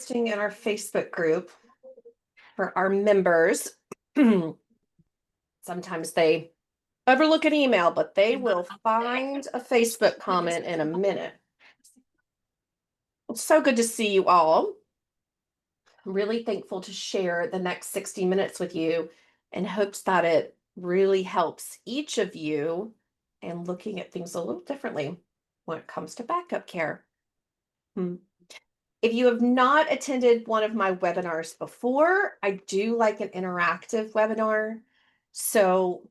In our Facebook group for our members. Sometimes they overlook an email, but they will find a Facebook comment in a minute. It's so good to see you all. I'm really thankful to share the next 60 minutes with you in hopes that it really helps each of you in looking at things a little differently when it comes to backup care. If you have not attended one of my webinars before, I do like an interactive webinar. So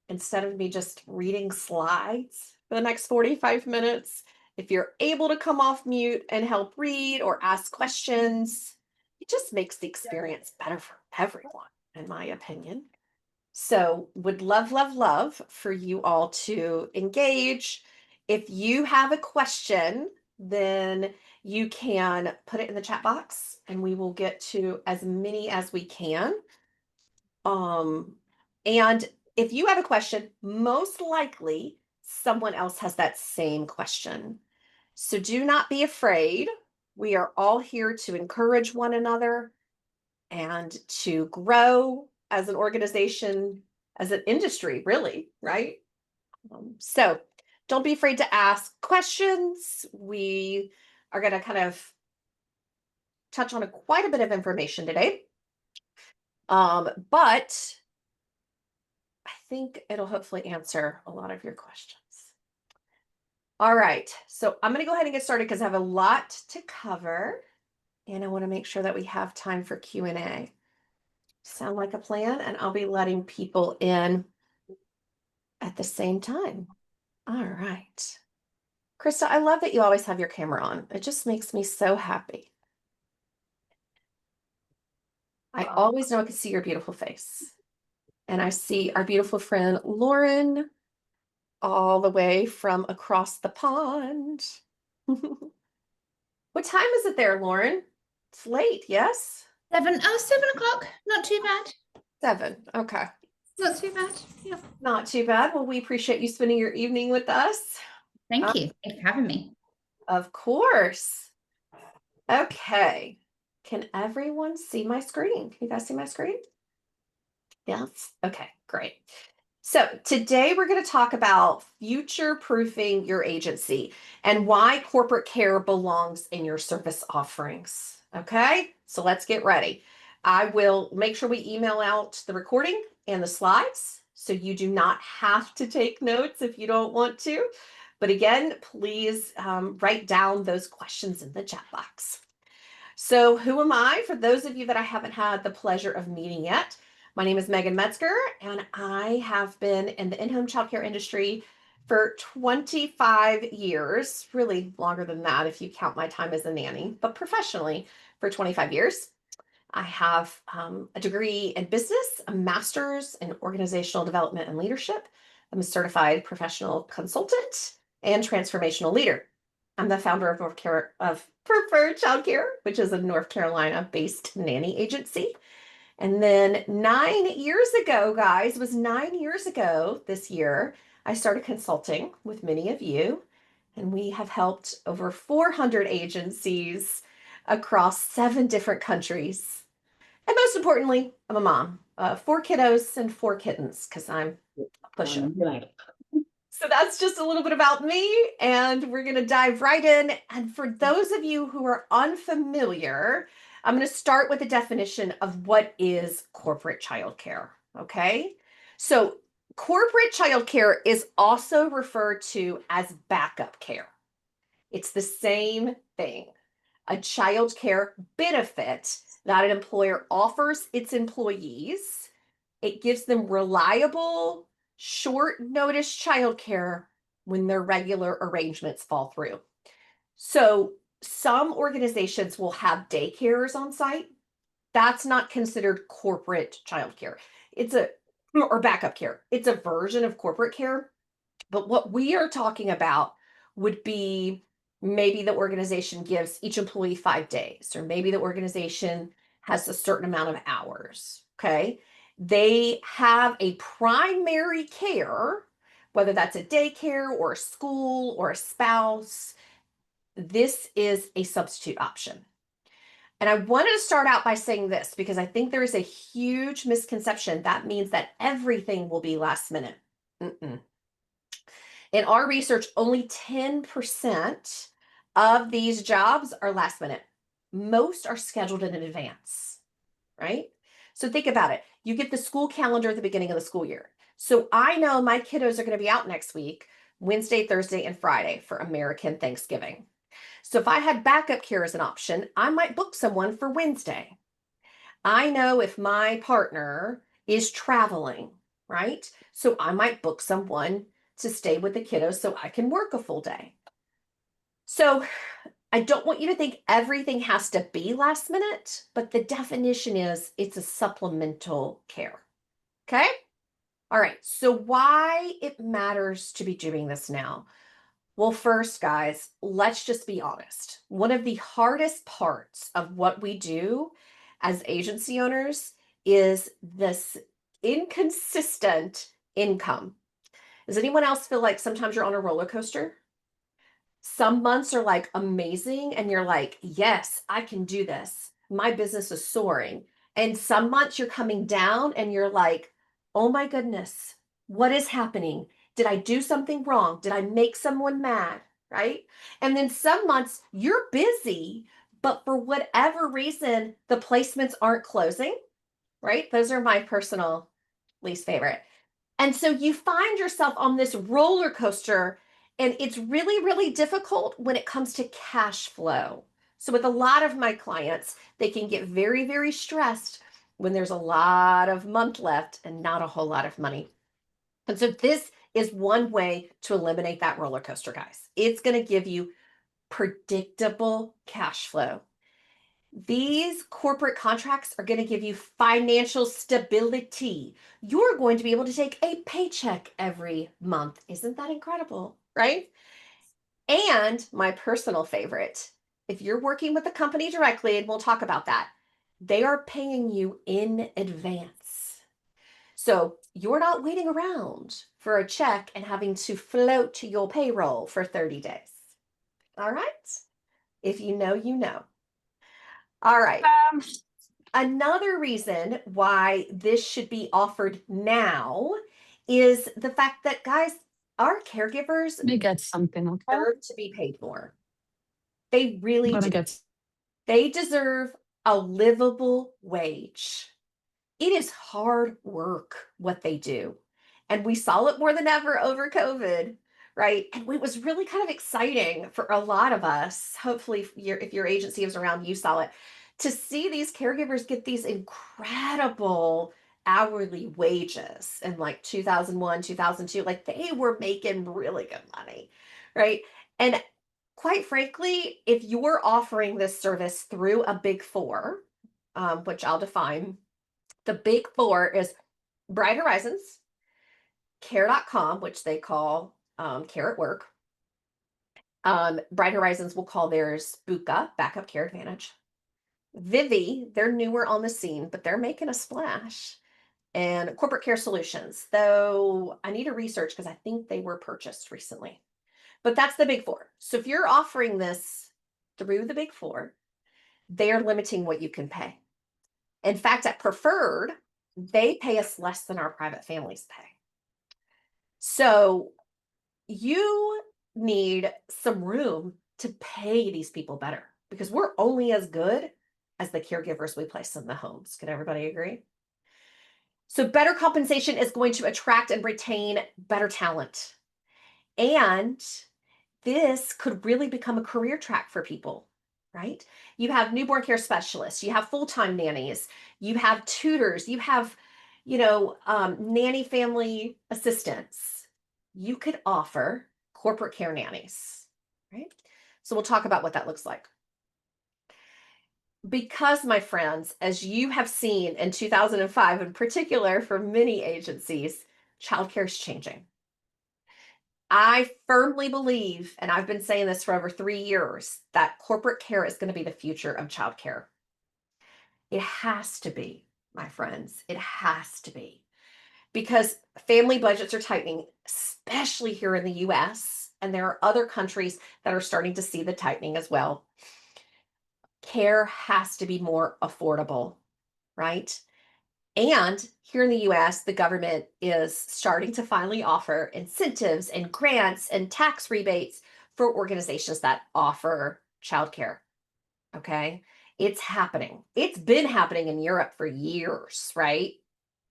instead of me just reading slides for the next 45 minutes, if you're able to come off mute and help read or ask questions, it just makes the experience better for everyone, in my opinion. So would love, love, love for you all to engage. If you have a question, then you can put it in the chat box and we will get to as many as we can. And if you have a question, most likely someone else has that same question. So do not be afraid. We are all here to encourage one another and to grow as an organization, as an industry, really, right? So don't be afraid to ask questions. We are going to kind of touch on quite a bit of information today. But I think it'll hopefully answer a lot of your questions. All right, so I'm going to go ahead and get started because I have a lot to cover and I want to make sure that we have time for Q&A. Sound like a plan? And I'll be letting people in at the same time. All right. Krista, I love that you always have your camera on. It just makes me so happy. I always know I can see your beautiful face. And I see our beautiful friend, Lauren, all the way from across the pond. What time is it there, Lauren? It's late, yes? 7 o'clock. Not too bad. 7, okay. Not too bad. Yeah. Not too bad. Well, we appreciate you spending your evening with us. Thank you. Thanks for having me. Of course. Okay. Can everyone see my screen? Can you guys see my screen? Yes. Okay, great. So today we're going to talk about future-proofing your agency and why corporate care belongs in your service offerings. Okay, so let's get ready. I will make sure we email out the recording and the slides so you do not have to take notes if you don't want to. But again, please write down those questions in the chat box. So who am I? For those of you that I haven't had the pleasure of meeting yet, my name is Megan Metzger, and I have been in the in-home childcare industry for 25 years, really longer than that if you count my time as a nanny, but professionally for 25 years. I have a degree in business, a master's in organizational development and leadership. I'm a certified professional consultant and transformational leader. I'm the founder of Preferred Childcare, which is a North Carolina-based nanny agency. And then 9 years ago, guys, it was 9 years ago this year, I started consulting with many of you, and we have helped over 400 agencies across 7 different countries. And most importantly, I'm a mom, 4 kiddos and 4 kittens, because I'm a pusher. So that's just a little bit about me, and we're going to dive right in. And for those of you who are unfamiliar, I'm going to start with a definition of what is corporate childcare. Okay, so corporate childcare is also referred to as backup care. It's the same thing, a child care benefit that an employer offers its employees. It gives them reliable, short notice childcare when their regular arrangements fall through. So some organizations will have daycares on site. That's not considered corporate childcare. Or backup care. It's a version of corporate care. But what we are talking about would be maybe the organization gives each employee 5 days, or maybe the organization has a certain amount of hours. Okay. They have a primary care, whether that's a daycare or a school or a spouse. This is a substitute option. And I wanted to start out by saying this because I think there is a huge misconception that means that everything will be last minute. Mm-mm. In our research, only 10% of these jobs are last minute. Most are scheduled in advance, right? So think about it. You get the school calendar at the beginning of the school year. So I know my kiddos are going to be out next week, Wednesday, Thursday, and Friday for American Thanksgiving. So if I had backup care as an option, I might book someone for Wednesday. I know if my partner is traveling, right? So I might book someone to stay with the kiddos so I can work a full day. So I don't want you to think everything has to be last minute, but the definition is it's a supplemental care. Okay? All right. So why it matters to be doing this now? Well, first, guys, let's just be honest. One of the hardest parts of what we do as agency owners is this inconsistent income. Does anyone else feel like sometimes you're on a roller coaster? Some months are like amazing, and you're like, yes, I can do this. My business is soaring. And some months you're coming down, and you're like, oh my goodness, what is happening? Did I do something wrong? Did I make someone mad? Right? And then some months you're busy, but for whatever reason, the placements aren't closing. Right? Those are my personal least favorite. And so you find yourself on this roller coaster, and it's really, really difficult when it comes to cash flow. So, with a lot of my clients, they can get very, very stressed when there's a lot of month left and not a whole lot of money. And so, this is one way to eliminate that roller coaster, guys. It's going to give you predictable cash flow. These corporate contracts are going to give you financial stability. You're going to be able to take a paycheck every month. Isn't that incredible? Right? And my personal favorite, if you're working with the company directly, and we'll talk about that, they are paying you in advance. So you're not waiting around for a check and having to float to your payroll for 30 days. All right? If you know, you know. All right. Another reason why this should be offered now is the fact that, guys, our caregivers Let me get something, okay? deserve to be paid more. They I'm really gonna do. get They deserve a livable wage. It is hard work what they do. And we saw it more than ever over COVID, right? And it was really kind of exciting for a lot of us. Hopefully, if your agency was around, you saw it, to see these caregivers get these incredible hourly wages in like 2001, 2002. Like they were making really good money, right? And quite frankly, if you're offering this service through a big four, which I'll define, the big four is Bright Horizons, Care.com, which they call Care at Work. Bright Horizons will call theirs Buka, Backup Care Advantage. Vivi, they're newer on the scene, but they're making a splash. And Corporate Care Solutions, though I need to research because I think they were purchased recently. But that's the big four. So if you're offering this through the big four, they are limiting what you can pay. In fact, at Preferred, they pay us less than our private families pay. So you need some room to pay these people better because we're only as good as the caregivers we place in the homes. Can everybody agree? So better compensation is going to attract and retain better talent. And this could really become a career track for people, right? You have newborn care specialists, you have full-time nannies, you have tutors, you have, nanny family assistants. You could offer corporate care nannies, right? So we'll talk about what that looks like. Because, my friends, as you have seen in 2005, in particular for many agencies, childcare is changing. I firmly believe, and I've been saying this for over 3 years, that corporate care is going to be the future of childcare. It has to be, my friends. It has to be. Because family budgets are tightening, especially here in the US, and there are other countries that are starting to see the tightening as well. care has to be more affordable, right? And here in the US, the government is starting to finally offer incentives and grants and tax rebates for organizations that offer childcare. Okay. It's happening. It's been happening in Europe for years, right?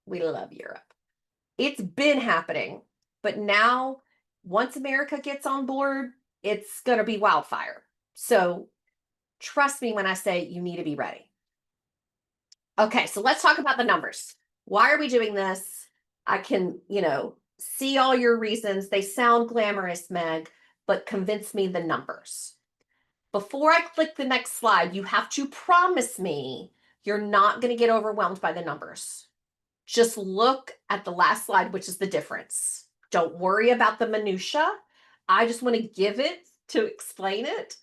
We love Europe. It's been happening. But now, once America gets on board, it's going to be wildfire. So trust me when I say you need to be ready. Okay, so let's talk about the numbers. Why are we doing this? I can, see all your reasons. They sound glamorous, Meg, but convince me the numbers. Before I click the next slide, you have to promise me you're not going to get overwhelmed by the numbers. Just look at the last slide, which is the difference. Don't worry about the minutia. I just want to give it to explain it.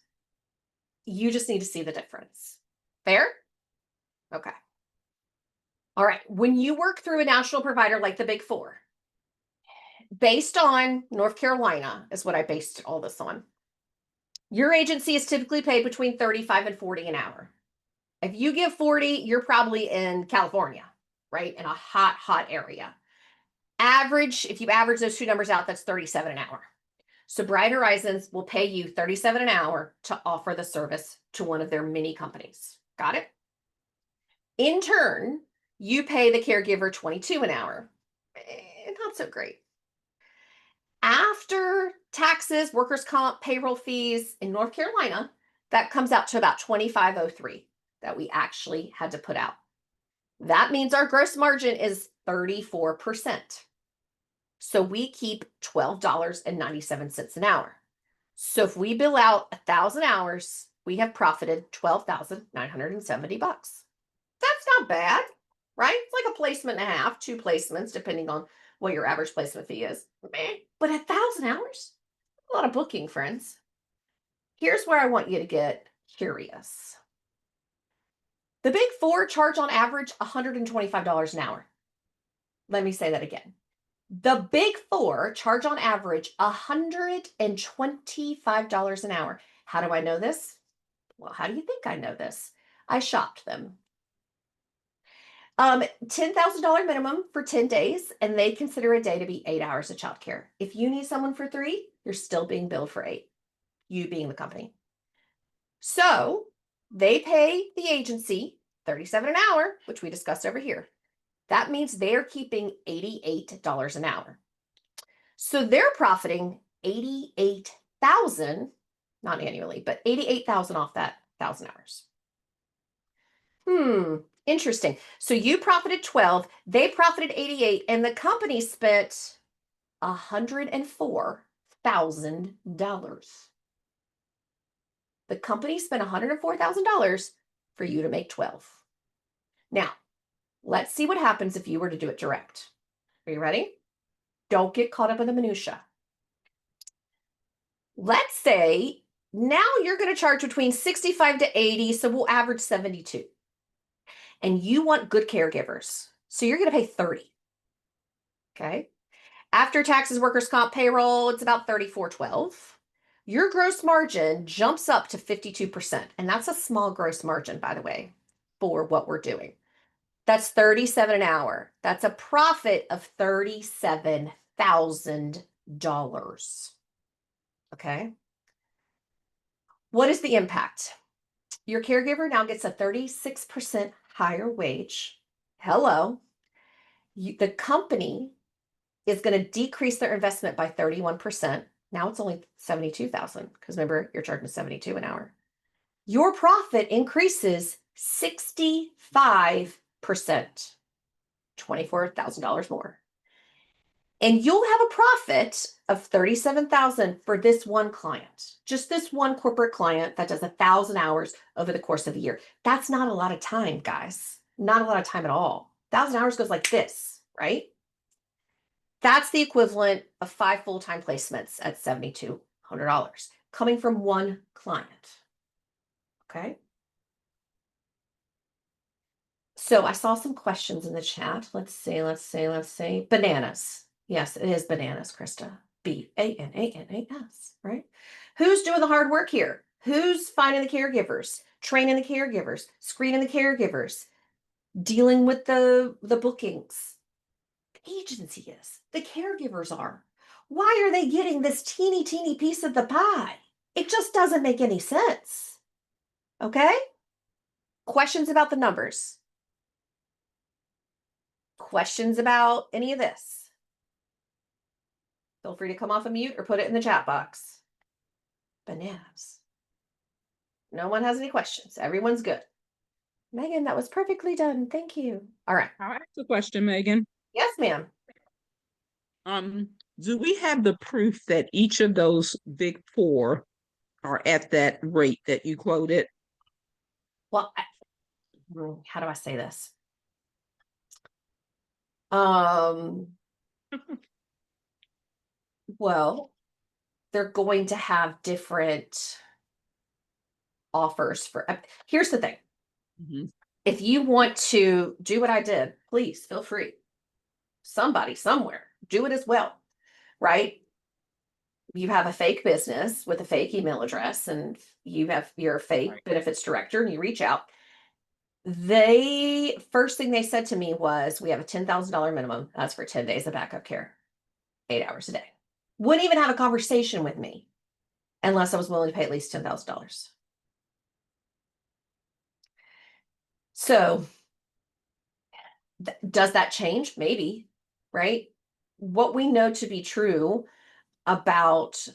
You just need to see the difference. Fair? Okay. All right. When you work through a national provider like the Big Four, based on North Carolina is what I based all this on. Your agency is typically paid between 35 and 40 an hour. If you give 40, you're probably in California, right? In a hot area. Average, if you average those two numbers out, that's 37 an hour. So Bright Horizons will pay you 37 an hour to offer the service to one of their many companies. Got it? In turn, you pay the caregiver 22 an hour. Not so great. After taxes, workers' comp, payroll fees in North Carolina, that comes out to about $25.03 that we actually had to put out. That means our gross margin is 34%. So we keep $12.97 an hour. So if we bill out 1,000 hours, we have profited $12,970. That's not bad, right? It's like a placement and a half, 2 placements, depending on what your average placement fee is. But 1,000 hours, a lot of booking, friends. Here's where I want you to get curious. The Big Four charge on average $125 an hour. Let me say that again. The Big Four charge on average $125 an hour. How do I know this? Well, how do you think I know this? I shopped them. $10,000 minimum for 10 days, and they consider a day to be 8 hours of childcare. If you need someone for 3, you're still being billed for 8, you being the company. So they pay the agency $37 an hour, which we discussed over here. That means they're keeping $88 an hour. So they're profiting $88,000, not annually, but $88,000 off that 1,000 hours. Interesting. So you profited 12, they profited 88, and the company spent $104,000. The company spent $104,000 for you to make 12. Now, let's see what happens if you were to do it direct. Are you ready? Don't get caught up in the minutia. Let's say now you're going to charge between 65 to 80, so we'll average 72. And you want good caregivers, so you're going to pay 30. Okay. After taxes, workers' comp, payroll, it's about $34.12. Your gross margin jumps up to 52%. And that's a small gross margin, by the way, for what we're doing. That's $37 an hour. That's a profit of $37,000. Okay. What is the impact? Your caregiver now gets a 36% higher wage. Hello. The company is going to decrease their investment by 31%. Now it's only $72,000 because remember, you're charging $72 an hour. Your profit increases 65%, $24,000 more. And you'll have a profit of $37,000 for this one client, just this one corporate client that does 1,000 hours over the course of a year. That's not a lot of time, guys. Not a lot of time at all. 1,000 hours goes like this, right? That's the equivalent of 5 full-time placements at $7,200 coming from one client. Okay. So I saw some questions in the chat. Let's see. Bananas. Yes, it is bananas, Krista. Bananas, right? Who's doing the hard work here? Who's finding the caregivers? training the caregivers, screening the caregivers, dealing with the bookings. The agency is, the caregivers are. Why are they getting this teeny piece of the pie? It just doesn't make any sense. Okay? Questions about the numbers? Questions about any of this? Feel free to come off of mute or put it in the chat box. Bananas. No one has any questions. Everyone's good. Megan, that was perfectly done. Thank you. All right. I'll ask a question, Megan. Yes, ma'am. Do we have the proof that each of those big four are at that rate that you quoted? Well, how do I say this? Well, they're going to have different offers for. Here's the thing. Mhm. If you want to do what I did, please feel free. Somebody somewhere do it as well, right? You have a fake business with a fake email address, and you're a fake Right. benefits director, and you reach out. First thing they said to me was, we have a $10,000 minimum. That's for 10 days of backup care, 8 hours a day. Wouldn't even have a conversation with me unless I was willing to pay at least $10,000. So does that change? Maybe, right? What we know to be true about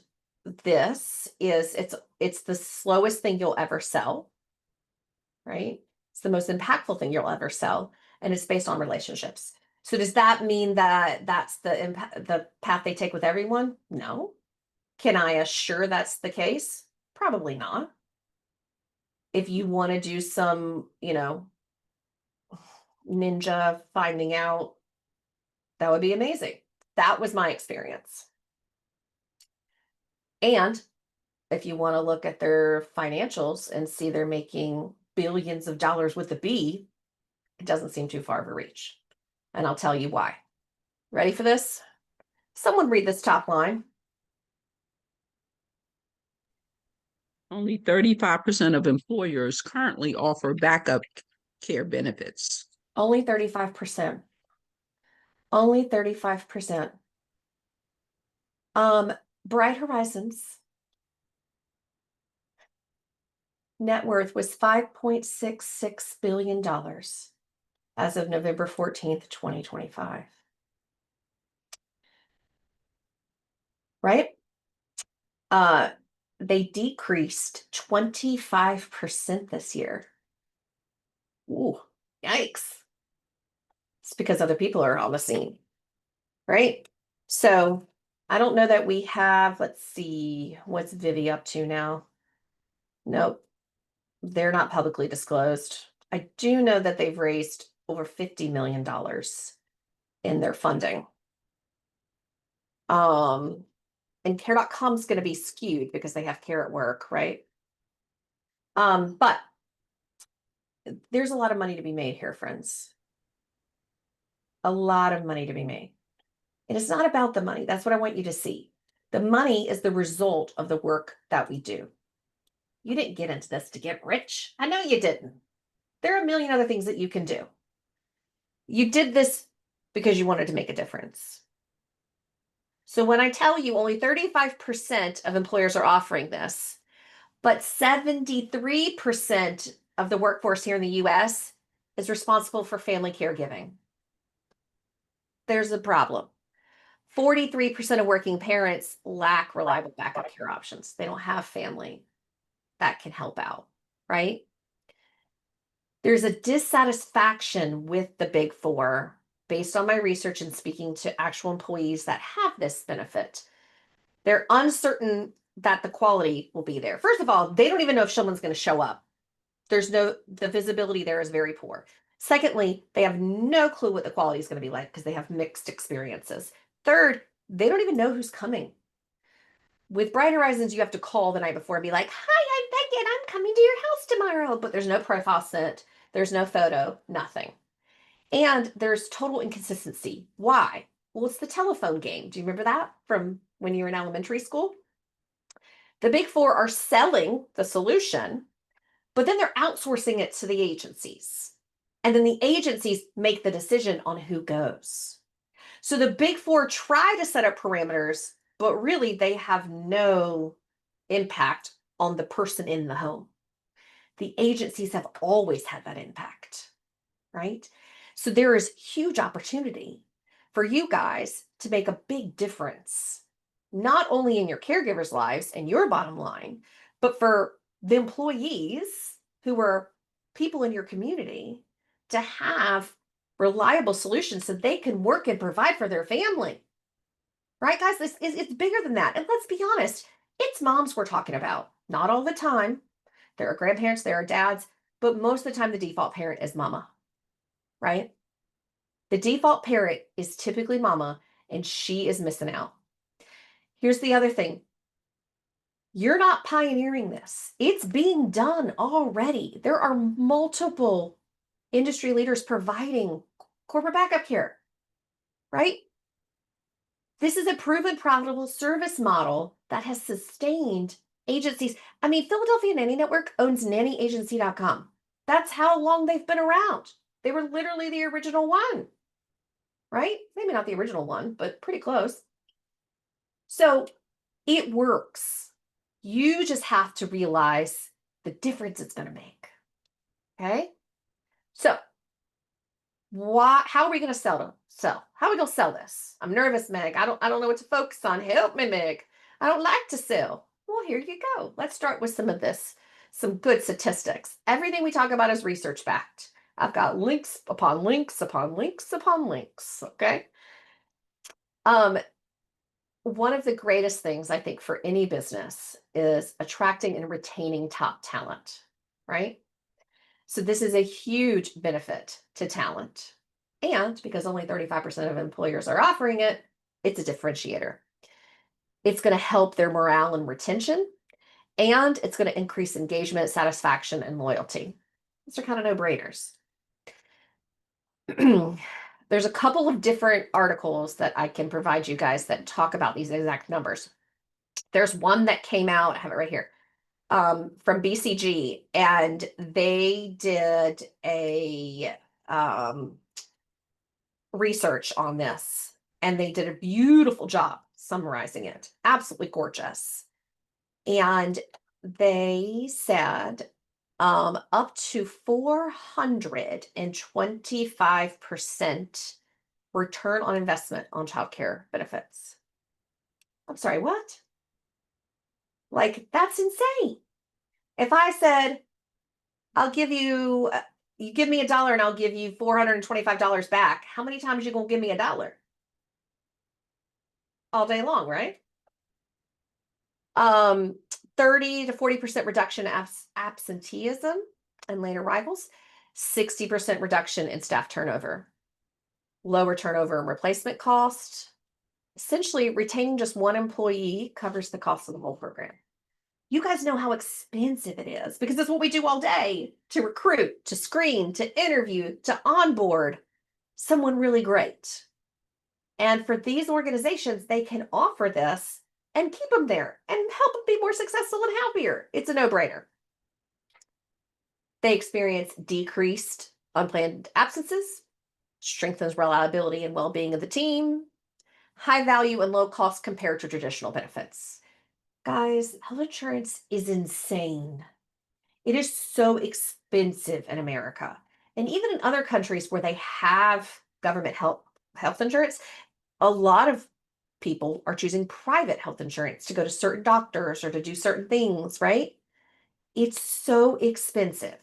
this is it's the slowest thing you'll ever sell, right? It's the most impactful thing you'll ever sell, and it's based on relationships. So does that mean that that's the path they take with everyone? No. Can I assure that's the case? Probably not. If you want to do some, ninja finding out, that would be amazing. That was my experience. And if you want to look at their financials and see they're making billions of dollars with a B, it doesn't seem too far of a reach. And I'll tell you why. Ready for this? Someone read this top line. Only 35% of employers currently offer backup care benefits. Only 35%. Only 35%. Bright Horizons net worth was $5.66 billion as of November 14th, 2025. Right? They decreased 25% this year. Ooh, yikes. It's because other people are on the scene, right? So I don't know that we have, let's see, what's Vivi up to now? Nope, they're not publicly disclosed. I do know that they've raised over $50 million in their funding. And care.com is going to be skewed because they have care at work, right? But there's a lot of money to be made here, friends. A lot of money to be made. And it's not about the money. That's what I want you to see. The money is the result of the work that we do. You didn't get into this to get rich. I know you didn't. There are a million other things that you can do. You did this because you wanted to make a difference. So when I tell you only 35% of employers are offering this, but 73% of the workforce here in the US is responsible for family caregiving, there's a problem. 43% of working parents lack reliable backup care options. They don't have family that can help out, right? There's a dissatisfaction with the big four based on my research and speaking to actual employees that have this benefit. They're uncertain that the quality will be there. First of all, they don't even know if someone's going to show up. The visibility there is very poor. Secondly, they have no clue what the quality is going to be like because they have mixed experiences. Third, they don't even know who's coming. With Bright Horizons, you have to call the night before and be like, "Hi, I'm Beckett. I'm coming to your house tomorrow." But there's no profile sent. There's no photo, nothing. And there's total inconsistency. Why? Well, it's the telephone game. Do you remember that from when you were in elementary school? The big four are selling the solution, but then they're outsourcing it to the agencies. And then the agencies make the decision on who goes. So the big four try to set up parameters, but really they have no impact on the person in the home. The agencies have always had that impact, right? So there is huge opportunity for you guys to make a big difference, not only in your caregivers' lives and your bottom line, but for the employees who are people in your community to have reliable solutions so they can work and provide for their family. Right, guys? It's bigger than that. And let's be honest, it's moms we're talking about. Not all the time. There are grandparents, there are dads, but most of the time the default parent is mama, right? The default parent is typically mama, and she is missing out. Here's the other thing. You're not pioneering this. It's being done already. There are multiple industry leaders providing corporate backup care, right? This is a proven profitable service model that has sustained agencies. I mean, Philadelphia Nanny Network owns nannyagency.com. That's how long they've been around. They were literally the original one, right? Maybe not the original one, but pretty close. So it works. You just have to realize the difference it's going to make. Okay. So how are we going to sell? How are we going to sell this? I'm nervous, Meg. I don't know what to focus on. Help me, Meg. I don't like to sell. Well, here you go. Let's start with some good statistics. Everything we talk about is research backed. I've got links upon links upon links upon links. Okay. One of the greatest things I think for any business is attracting and retaining top talent, right? So this is a huge benefit to talent. And because only 35% of employers are offering it, it's a differentiator. It's going to help their morale and retention, and it's going to increase engagement, satisfaction, and loyalty. These are kind of no-brainers. There's a couple of different articles that I can provide you guys that talk about these exact numbers. There's one that came out, I have it right here, from BCG, and they did a research on this, and they did a beautiful job summarizing it. Absolutely gorgeous. And they said up to 425% return on investment on childcare benefits. I'm sorry, what? Like, that's insane. If I said, I'll give you, you give me $1 and I'll give you $425 back, how many times are you going to give me $1? All day long, right? 30 to 40% reduction in absenteeism and late arrivals, 60% reduction in staff turnover, lower turnover and replacement cost. Essentially, retaining just one employee covers the cost of the whole program. You guys know how expensive it is because it's what we do all day to recruit, to screen, to interview, to onboard someone really great. And for these organizations, they can offer this and keep them there and help them be more successful and happier. It's a no-brainer. They experience decreased unplanned absences, strengthens reliability and well-being of the team, high value and low cost compared to traditional benefits. Guys, health insurance is insane. It is so expensive in America. And even in other countries where they have government health insurance, a lot of people are choosing private health insurance to go to certain doctors or to do certain things, right? It's so expensive.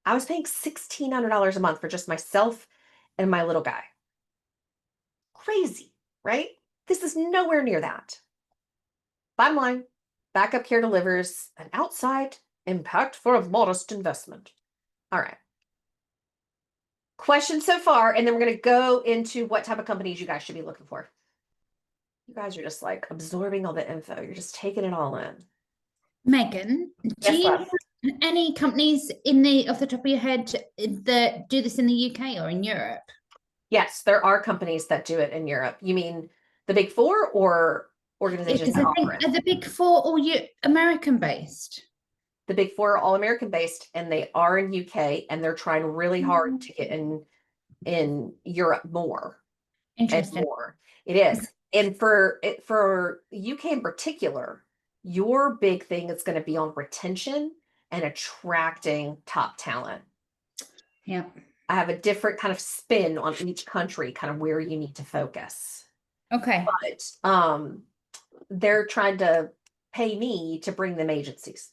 I was paying $1,600 a month for just myself and my little guy. Crazy, right? This is nowhere near that. Bottom line, backup care delivers an outside impact for a modest investment. All right. Questions so far, and then we're going to go into what type of companies you guys should be looking for. You guys are just like absorbing all the info. You're just taking it all in. Megan, do you know any companies off the top of your head that do this in the UK or in Europe? Yes, there are companies that do it in Europe. You mean the Big Four or organizations that offer it? Are the Big Four all American based? The Big Four are all American based, and they are in UK, and they're trying really hard to get in Europe more and Interesting. more. It is. And for UK in particular, your big thing is going to be on retention and attracting top talent. Yeah. I have a different kind of spin on each country, kind of where you need to focus. Okay. But they're trying to pay me to bring them agencies.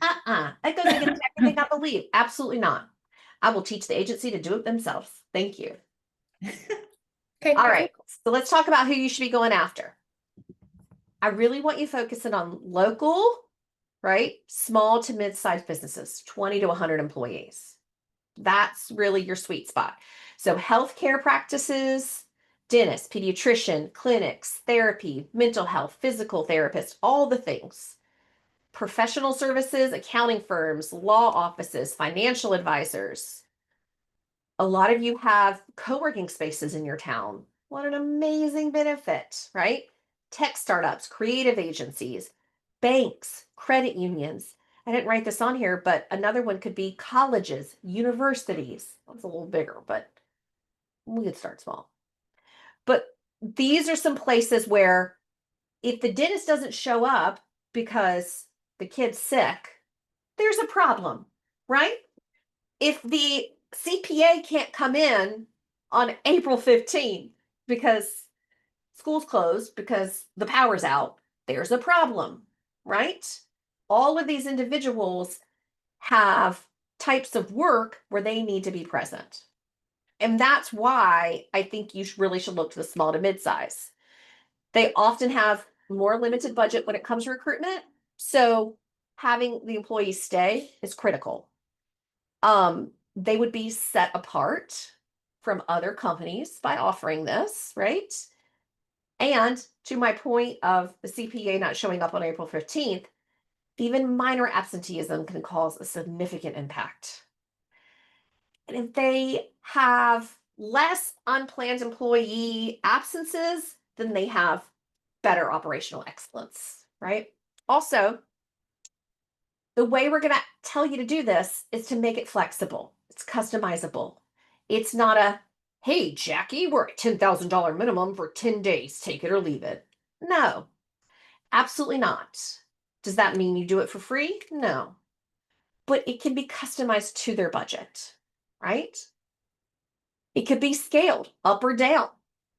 That goes against everything I believe. Absolutely not. I will teach the agency to do it themselves. Thank you. Okay. All right. So let's talk about who you should be going after. I really want you focusing on local, right? Small to mid-sized businesses, 20 to 100 employees. That's really your sweet spot. So healthcare practices, dentist, pediatrician, clinics, therapy, mental health, physical therapist, all the things. Professional services, accounting firms, law offices, financial advisors. A lot of you have co-working spaces in your town. What an amazing benefit, right? Tech startups, creative agencies, banks, credit unions. I didn't write this on here, but another one could be colleges, universities. That's a little bigger, but we could start small. But these are some places where if the dentist doesn't show up because the kid's sick, there's a problem, right? If the CPA can't come in on April 15th because school's closed because the power's out, there's a problem, right? All of these individuals have types of work where they need to be present. And that's why I think you really should look to the small to mid-size. They often have more limited budget when it comes to recruitment. So having the employees stay is critical. They would be set apart from other companies by offering this, right? And to my point of the CPA not showing up on April 15th, even minor absenteeism can cause a significant impact. And if they have less unplanned employee absences, then they have better operational excellence, right? Also, the way we're going to tell you to do this is to make it flexible. It's customizable. It's not a, hey, Jackie, we're at $10,000 minimum for 10 days. Take it or leave it. No, absolutely not. Does that mean you do it for free? No. But it can be customized to their budget, right? It could be scaled up or down.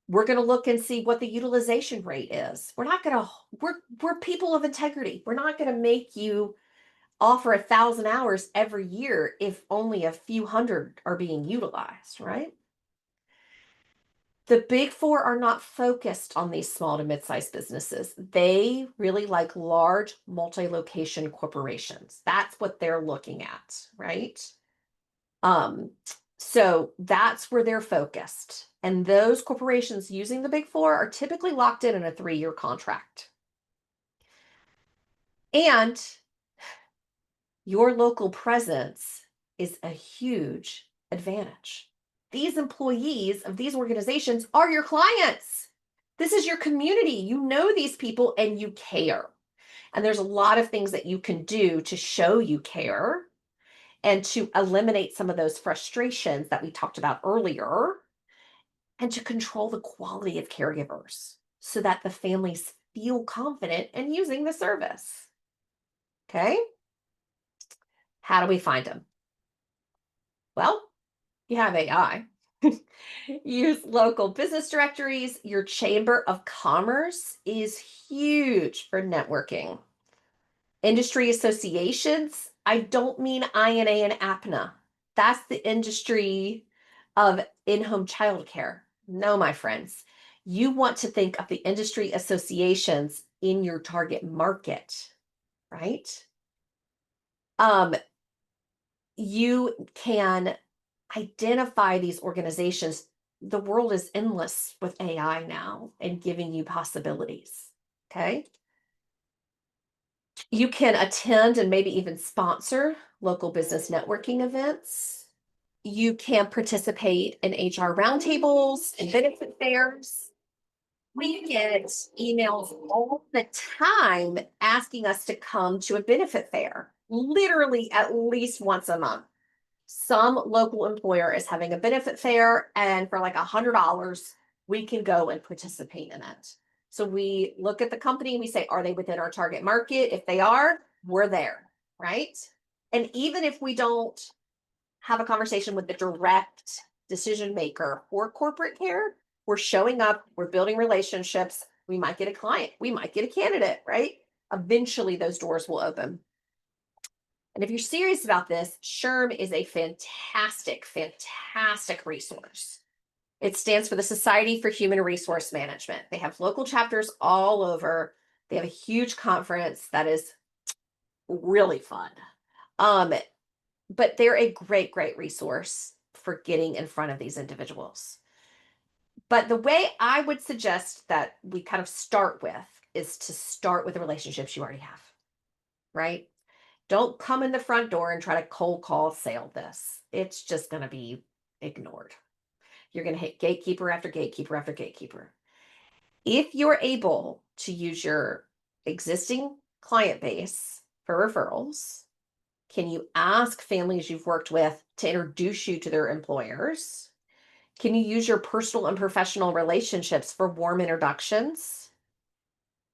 We're going to look and see what the utilization rate is. We're people of integrity. We're not going to make you offer 1,000 hours every year if only a few hundred are being utilized, right? The Big Four are not focused on these small to mid-sized businesses. They really like large multi-location corporations. That's what they're looking at, right? So that's where they're focused. And those corporations using the Big Four are typically locked in a 3-year contract. And your local presence is a huge advantage. These employees of these organizations are your clients. This is your community. You know these people and you care. And there's a lot of things that you can do to show you care and to eliminate some of those frustrations that we talked about earlier and to control the quality of caregivers so that the families feel confident in using the service. Okay? How do we find them? Well, you have AI. Use local business directories. Your Chamber of Commerce is huge for networking. Industry associations. I don't mean INA and APNA. That's the industry of in-home childcare. No, my friends. You want to think of the industry associations in your target market, right? You can identify these organizations. The world is endless with AI now and giving you possibilities. Okay. You can attend and maybe even sponsor local business networking events. You can participate in HR roundtables and benefit fairs. We get emails all the time asking us to come to a benefit fair, literally at least once a month. Some local employer is having a benefit fair, and for like $100, we can go and participate in it. So we look at the company and we say, are they within our target market? If they are, we're there, right? And even if we don't have a conversation with the direct decision maker for corporate care, we're showing up, we're building relationships. We might get a client, we might get a candidate, right? Eventually, those doors will open. And if you're serious about this, SHRM is a fantastic, fantastic resource. It stands for the Society for Human Resource Management. They have local chapters all over. They have a huge conference that is really fun. But they're a great, great resource for getting in front of these individuals. But the way I would suggest that we kind of start with is to start with the relationships you already have, right? Don't come in the front door and try to cold call sale this. It's just going to be ignored. You're going to hit gatekeeper after gatekeeper after gatekeeper. If you're able to use your existing client base for referrals, can you ask families you've worked with to introduce you to their employers? Can you use your personal and professional relationships for warm introductions?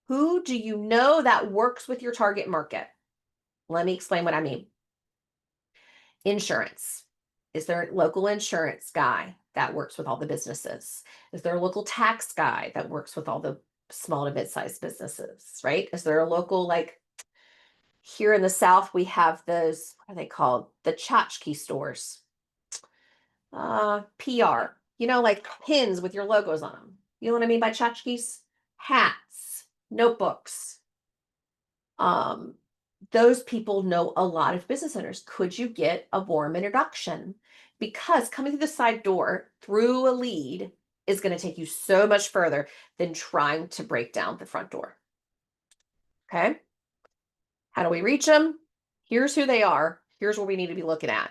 Who do you know that works with your target market? Let me explain what I mean. Insurance. Is there a local insurance guy that works with all the businesses? Is there a local tax guy that works with all the small to mid-sized businesses, right? Is there a local, like here in the South, we have those, what are they called? The tchotchke stores. PR, like pins with your logos on them. You know what I mean by tchotchkes? Hats, notebooks. Those people know a lot of business owners. Could you get a warm introduction? Because coming through the side door through a lead is going to take you so much further than trying to break down the front door. Okay. How do we reach them? Here's who they are. Here's what we need to be looking at.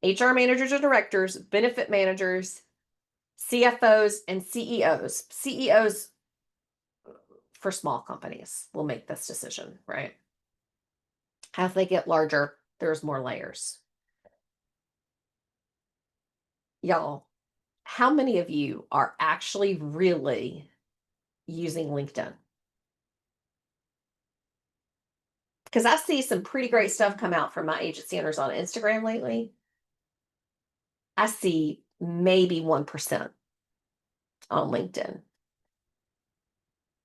HR managers or directors, benefit managers, CFOs, and CEOs. CEOs for small companies will make this decision, right? As they get larger, there's more layers. Y'all, how many of you are actually really using LinkedIn? Because I see some pretty great stuff come out from my agency owners on Instagram lately. I see maybe 1% on LinkedIn.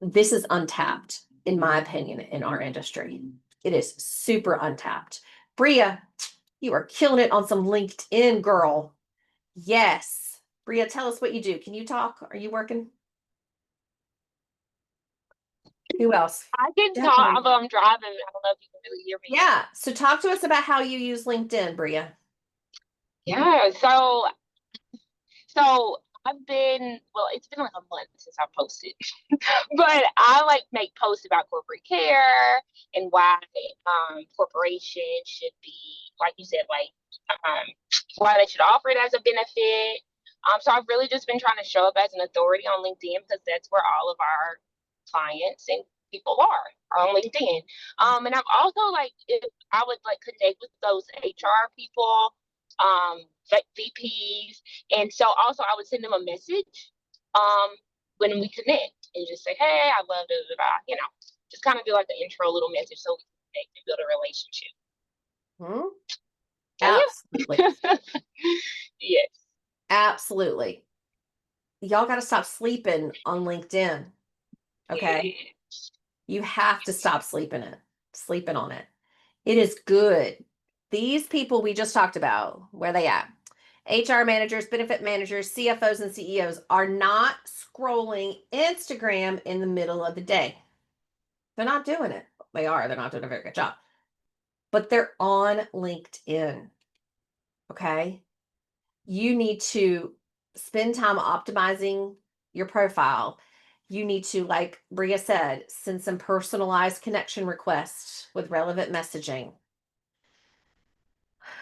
This is untapped, in my opinion, in our industry. It is super untapped. Bria, you are killing it on some LinkedIn, girl. Yes. Bria, tell us what you do. Can you talk? Are you working? Who else? I can Definitely. talk, although I'm driving. I don't know if you can really hear me. Yeah. So talk to us about how you use LinkedIn, Bria. Yeah. So I've been, well, it's been like a month since I posted, but I like make posts about corporate care and why corporations should be, like you said, why they should offer it as a benefit. So I've really just been trying to show up as an authority on LinkedIn because that's where all of our clients and people are on LinkedIn. And I've also if I would connect with those HR people, VPs, and so also I would send them a message when we connect and just say, hey, I love it, just kind of do like an intro little message so we can connect and build a relationship. Absolutely. Yes. Absolutely. Y'all got to stop sleeping on LinkedIn. Okay. Yes. You have to stop sleeping on it. It is good. These people we just talked about, where they at? HR managers, benefit managers, CFOs, and CEOs are not scrolling Instagram in the middle of the day. They're not doing it. They are. They're not doing a very good job. But they're on LinkedIn. Okay. You need to spend time optimizing your profile. You need to, like Bria said, send some personalized connection requests with relevant messaging.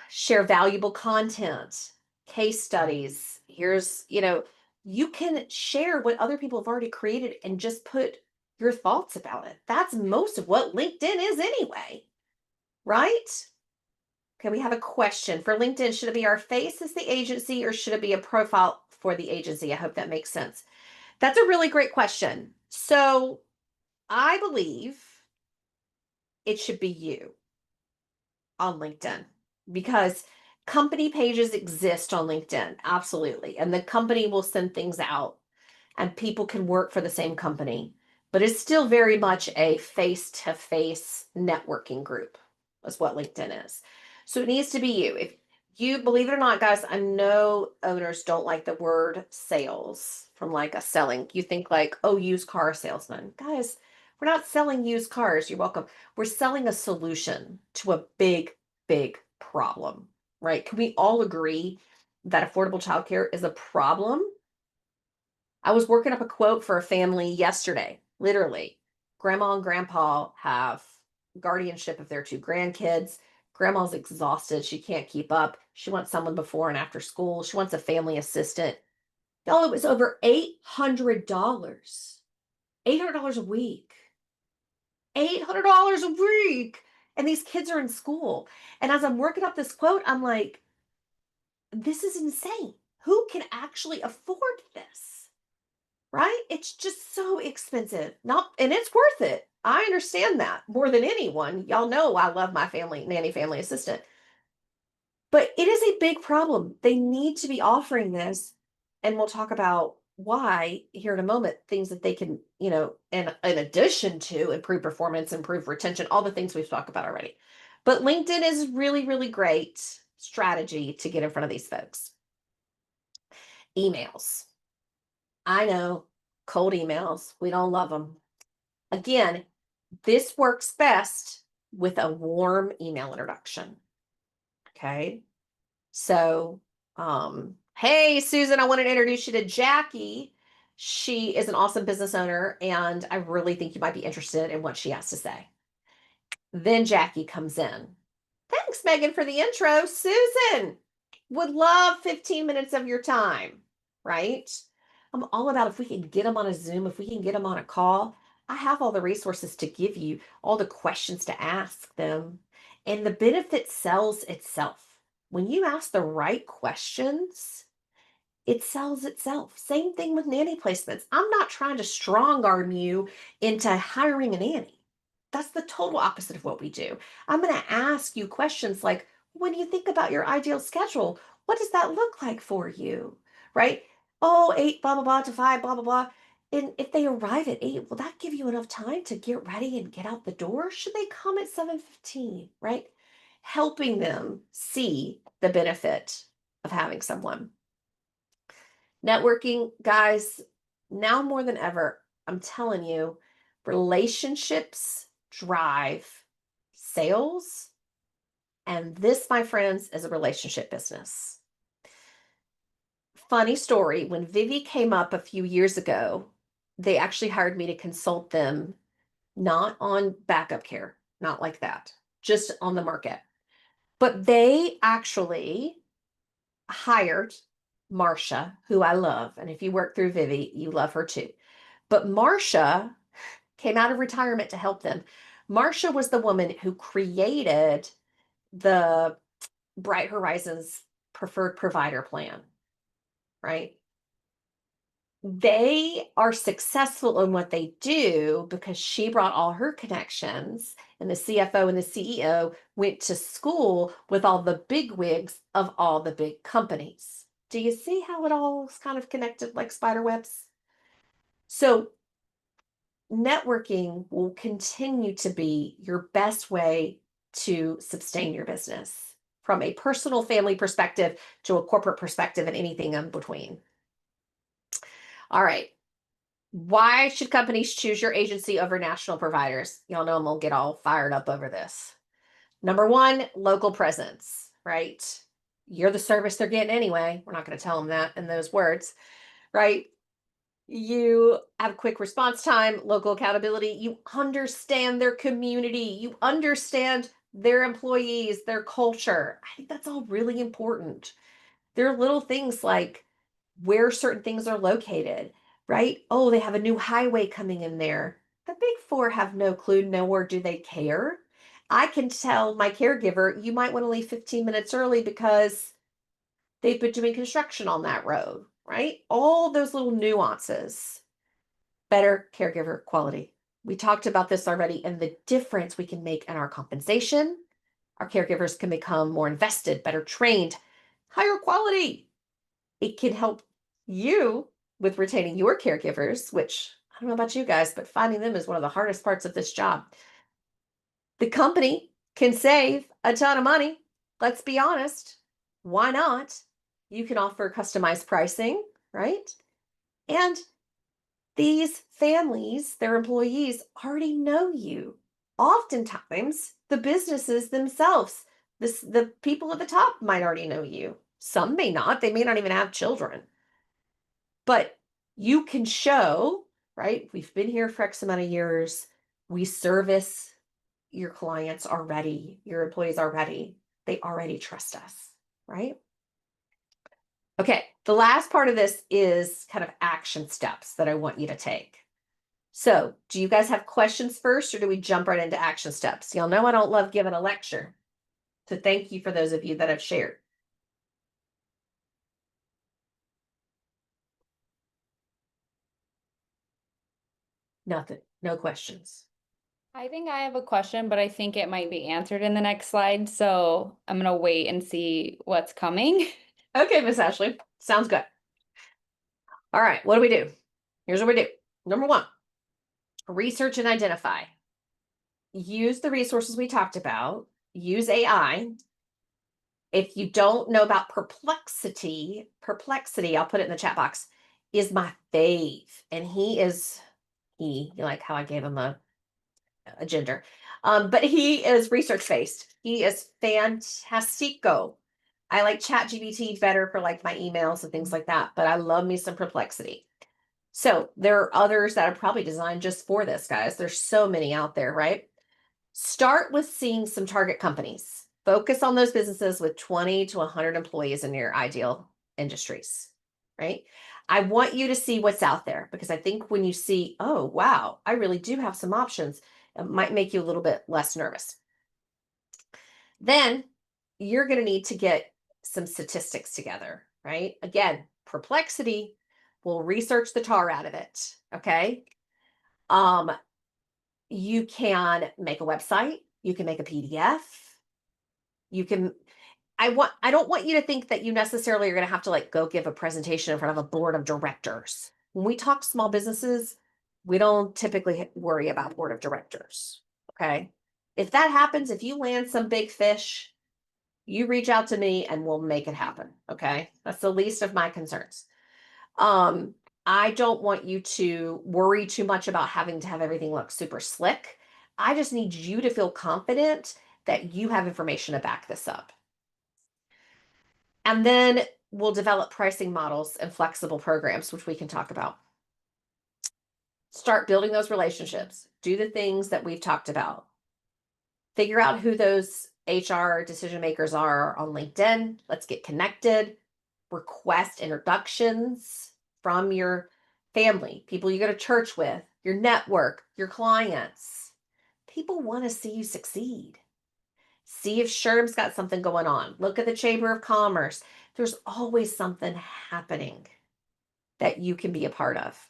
Share valuable content, case studies. Here's, you can share what other people have already created and just put your thoughts about it. That's most of what LinkedIn is anyway, right? Okay, we have a question for LinkedIn. Should it be our face as the agency or should it be a profile for the agency? I hope that makes sense. That's a really great question. So I believe it should be you on LinkedIn because company pages exist on LinkedIn. Absolutely. And the company will send things out and people can work for the same company, but it's still very much a face-to-face networking group. That's what LinkedIn is. So it needs to be you. If you believe it or not, guys, I know owners don't like the word sales from like a selling. You think like, oh, used car salesman. Guys, we're not selling used cars. You're welcome. We're selling a solution to a big, big problem, right? Can we all agree that affordable childcare is a problem? I was working up a quote for a family yesterday, literally. Grandma and grandpa have guardianship of their two grandkids. Grandma's exhausted. She can't keep up. She wants someone before and after school. She wants a family assistant. Y'all, it was over $800. $800 a week. $800 a week. And these kids are in school. And as I'm working up this quote, I'm like, this is insane. Who can actually afford this? Right? It's just so expensive. And it's worth it. I understand that more than anyone. Y'all know I love my nanny family assistant. But it is a big problem. They need to be offering this. And we'll talk about why here in a moment, things that they can, in addition to improve performance, improve retention, all the things we've talked about already. But LinkedIn is really, really great strategy to get in front of these folks. Emails. I know, cold emails, we don't love them. Again, this works best with a warm email introduction. Okay. So, hey, Susan, I wanted to introduce you to Jackie. She is an awesome business owner, and I really think you might be interested in what she has to say. Then Jackie comes in. Thanks, Megan, for the intro. Susan, would love 15 minutes of your time, right? I'm all about if we can get them on a Zoom, if we can get them on a call. I have all the resources to give you, all the questions to ask them, and the benefit sells itself. When you ask the right questions, it sells itself. Same thing with nanny placements. I'm not trying to strong arm you into hiring a nanny. That's the total opposite of what we do. I'm going to ask you questions like, when you think about your ideal schedule, what does that look like for you? Right? Oh, 8, blah, blah, blah, to 5, blah, blah, blah. And if they arrive at 8, will that give you enough time to get ready and get out the door? Should they come at 7:15, right? Helping them see the benefit of having someone. Networking, guys, now more than ever, I'm telling you, relationships drive sales. And this, my friends, is a relationship business. Funny story, when Vivi came up a few years ago, they actually hired me to consult them, not on backup care, not like that, just on the market. But they actually hired Marsha, who I love. And if you work through Vivi, you love her too. But Marsha came out of retirement to help them. Marsha was the woman who created the Bright Horizons preferred provider plan, right? They are successful in what they do because she brought all her connections, and the CFO and the CEO went to school with all the big wigs of all the big companies. Do you see how it all is kind of connected like spider webs? So networking will continue to be your best way to sustain your business from a personal family perspective to a corporate perspective and anything in between. All right. Why should companies choose your agency over national providers? Y'all know I'm gonna get all fired up over this. Number one, local presence, right? You're the service they're getting anyway. We're not going to tell them that in those words, right? You have quick response time, local accountability. You understand their community. You understand their employees, their culture. I think that's all really important. There are little things like where certain things are located, right? Oh, they have a new highway coming in there. The big four have no clue, nor do they care. I can tell my caregiver, you might want to leave 15 minutes early because they've been doing construction on that road, right? All those little nuances. Better caregiver quality. We talked about this already, and the difference we can make in our compensation. Our caregivers can become more invested, better trained, higher quality. It can help you with retaining your caregivers, which I don't know about you guys, but finding them is one of the hardest parts of this job. The company can save a ton of money. Let's be honest. Why not? You can offer customized pricing, right? And these families, their employees already know you. Oftentimes, the businesses themselves, the people at the top might already know you. Some may not, they may not even have children. But you can show, right? We've been here for X amount of years. We service your clients already, your employees already. They already trust us, right? Okay, the last part of this is kind of action steps that I want you to take. So, do you guys have questions first, or do we jump right into action steps? Y'all know I don't love giving a lecture. So, thank you for those of you that have shared. Nothing, no questions. I think I have a question, but I think it might be answered in the next slide. So I'm going to wait and see what's coming. Okay, Miss Ashley, sounds good. All right, what do we do? Here's what we do. Number one, research and identify. Use the resources we talked about. Use AI. If you don't know about Perplexity, I'll put it in the chat box, is my fave. And you like how I gave him a gender. But he is research-based. He is fantastico. I like ChatGPT better for like my emails and things like that, but I love me some Perplexity. So there are others that are probably designed just for this, guys. There's so many out there, right? Start with seeing some target companies. Focus on those businesses with 20 to 100 employees in your ideal industries, right? I want you to see what's out there because I think when you see, oh, wow, I really do have some options, it might make you a little bit less nervous. Then you're going to need to get some statistics together, right? Again, Perplexity will research the tar out of it, okay? You can make a website, you can make a PDF, you can I don't want you to think that you necessarily are going to have to like go give a presentation in front of a board of directors. When we talk small businesses, we don't typically worry about board of directors, okay? If that happens, if you land some big fish, you reach out to me and we'll make it happen, okay? That's the least of my concerns. I don't want you to worry too much about having to have everything look super slick. I just need you to feel confident that you have information to back this up. And then we'll develop pricing models and flexible programs, which we can talk about. Start building those relationships. Do the things that we've talked about. Figure out who those HR decision makers are on LinkedIn. Let's get connected. Request introductions from your family, people you go to church with, your network, your clients. People want to see you succeed. See if SHRM's got something going on. Look at the Chamber of Commerce. There's always something happening that you can be a part of.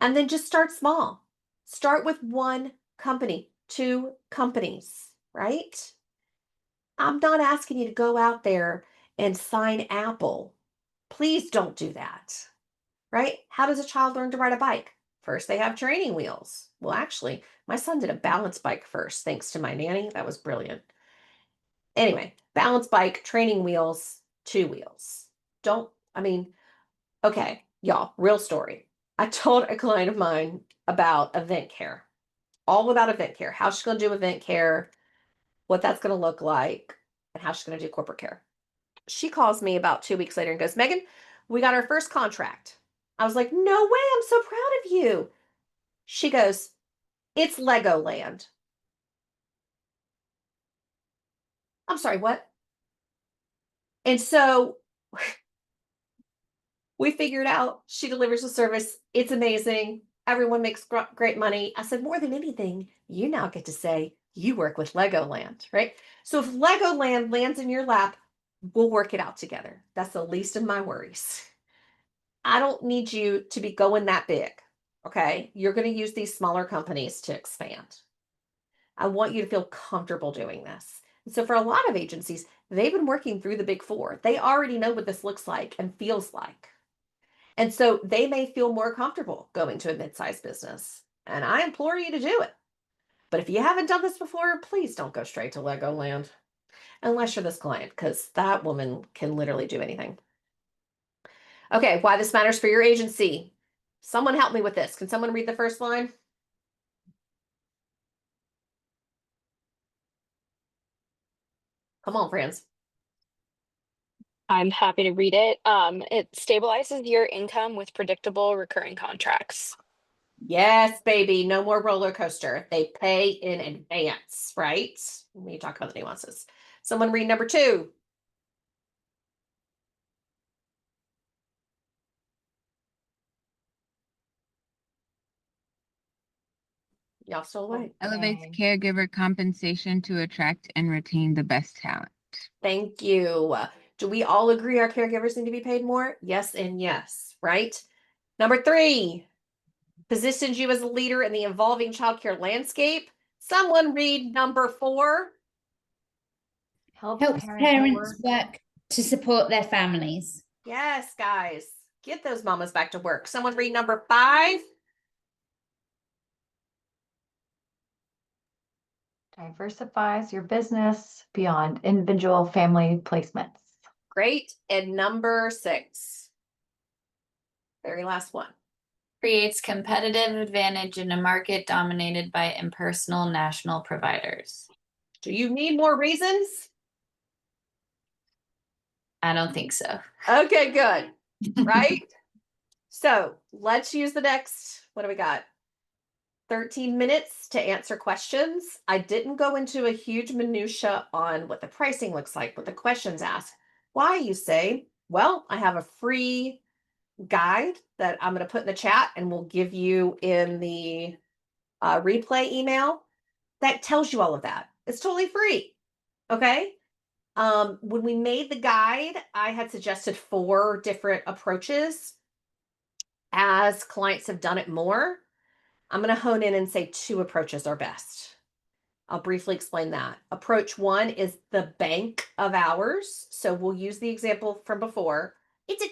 And then just start small. Start with one company, 2 companies, right? I'm not asking you to go out there and sign Apple. Please don't do that, right? How does a child learn to ride a bike? First, they have training wheels. Well, actually, my son did a balance bike first, thanks to my nanny. That was brilliant. Anyway, balance bike, training wheels, 2 wheels. Okay, y'all, real story. I told a client of mine about event care, all about event care, how she's going to do event care, what that's going to look like, and how she's going to do corporate care. She calls me about 2 weeks later and goes, Megan, we got our first contract. I was like, no way, I'm so proud of you. She goes, it's Legoland. I'm sorry, what? And so We figured out she delivers a service. It's amazing. Everyone makes great money. I said, more than anything, you now get to say you work with Legoland, right? So if Legoland lands in your lap, we'll work it out together. That's the least of my worries. I don't need you to be going that big. Okay. You're going to use these smaller companies to expand. I want you to feel comfortable doing this. And so for a lot of agencies, they've been working through the big four. They already know what this looks like and feels like. And so they may feel more comfortable going to a mid-sized business. And I implore you to do it. But if you haven't done this before, please don't go straight to Legoland. Unless you're this client, because that woman can literally do anything. Okay, why this matters for your agency. Someone help me with this. Can someone read the first line? Come on, friends. I'm happy to read it. It stabilizes your income with predictable recurring contracts. Yes, baby. No more roller coaster. They pay in advance, right? Let me talk about the nuances. Someone read number 2. Y'all still awake? Elevates caregiver compensation to attract and retain the best talent. Thank you. Do we all agree our caregivers need to be paid more? Yes and yes, right? Number 3, positions you as a leader in the evolving childcare landscape. Someone read number 4. Helps parents work to support their families. Yes, guys. Get those mamas back to work. Someone read number 5. Diversifies your business beyond individual family placements. Great. And number 6. Very last one. Creates competitive advantage in a market dominated by impersonal national providers. Do you need more reasons? I don't think so. Okay, good. Right? So let's use the next, what do we got? 13 minutes to answer questions. I didn't go into a huge minutia on what the pricing looks like, what the questions ask. Why, you say? Well, I have a free guide that I'm going to put in the chat and we'll give you in the replay email that tells you all of that. It's totally free. Okay. When we made the guide, I had suggested 4 different approaches. As clients have done it more, I'm going to hone in and say 2 approaches are best. I'll briefly explain that. Approach 1 is the bank of hours. So we'll use the example from before. It's a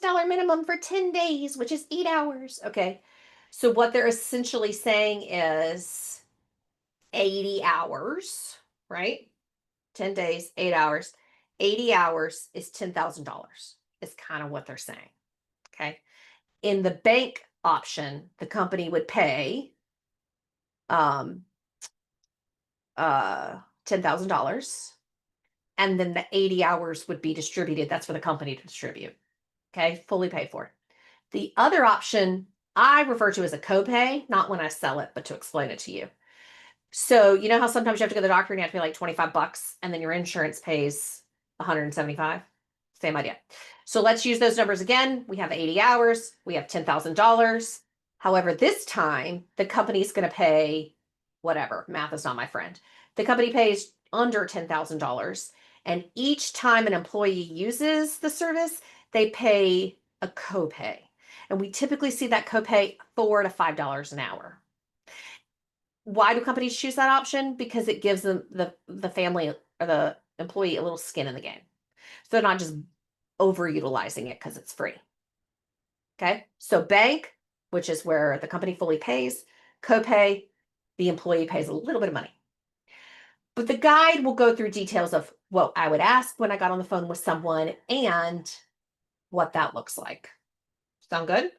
$10,000 minimum for 10 days, which is 8 hours. Okay. So what they're essentially saying is 80 hours, right? 10 days, 8 hours. 80 hours is $10,000 is kind of what they're saying. Okay. In the bank option, the company would pay $10,000 and then the 80 hours would be distributed. That's for the company to distribute. Okay. Fully paid for. The other option I refer to as a copay, not when I sell it, but to explain it to you. So you know how sometimes you have to go to the doctor and you have to pay like $25 and then your insurance pays $175? Same idea. So let's use those numbers again. We have 80 hours. We have $10,000. However, this time the company's going to pay whatever. Math is not my friend. The company pays under $10,000. And each time an employee uses the service, they pay a copay. And we typically see that copay $4 to $5 an hour. Why do companies choose that option? Because it gives them the family or the employee a little skin in the game. So they're not just overutilizing it because it's free. Okay. So bank, which is where the company fully pays, copay, the employee pays a little bit of money. But the guide will go through details of what I would ask when I got on the phone with someone and what that looks like. Sound good?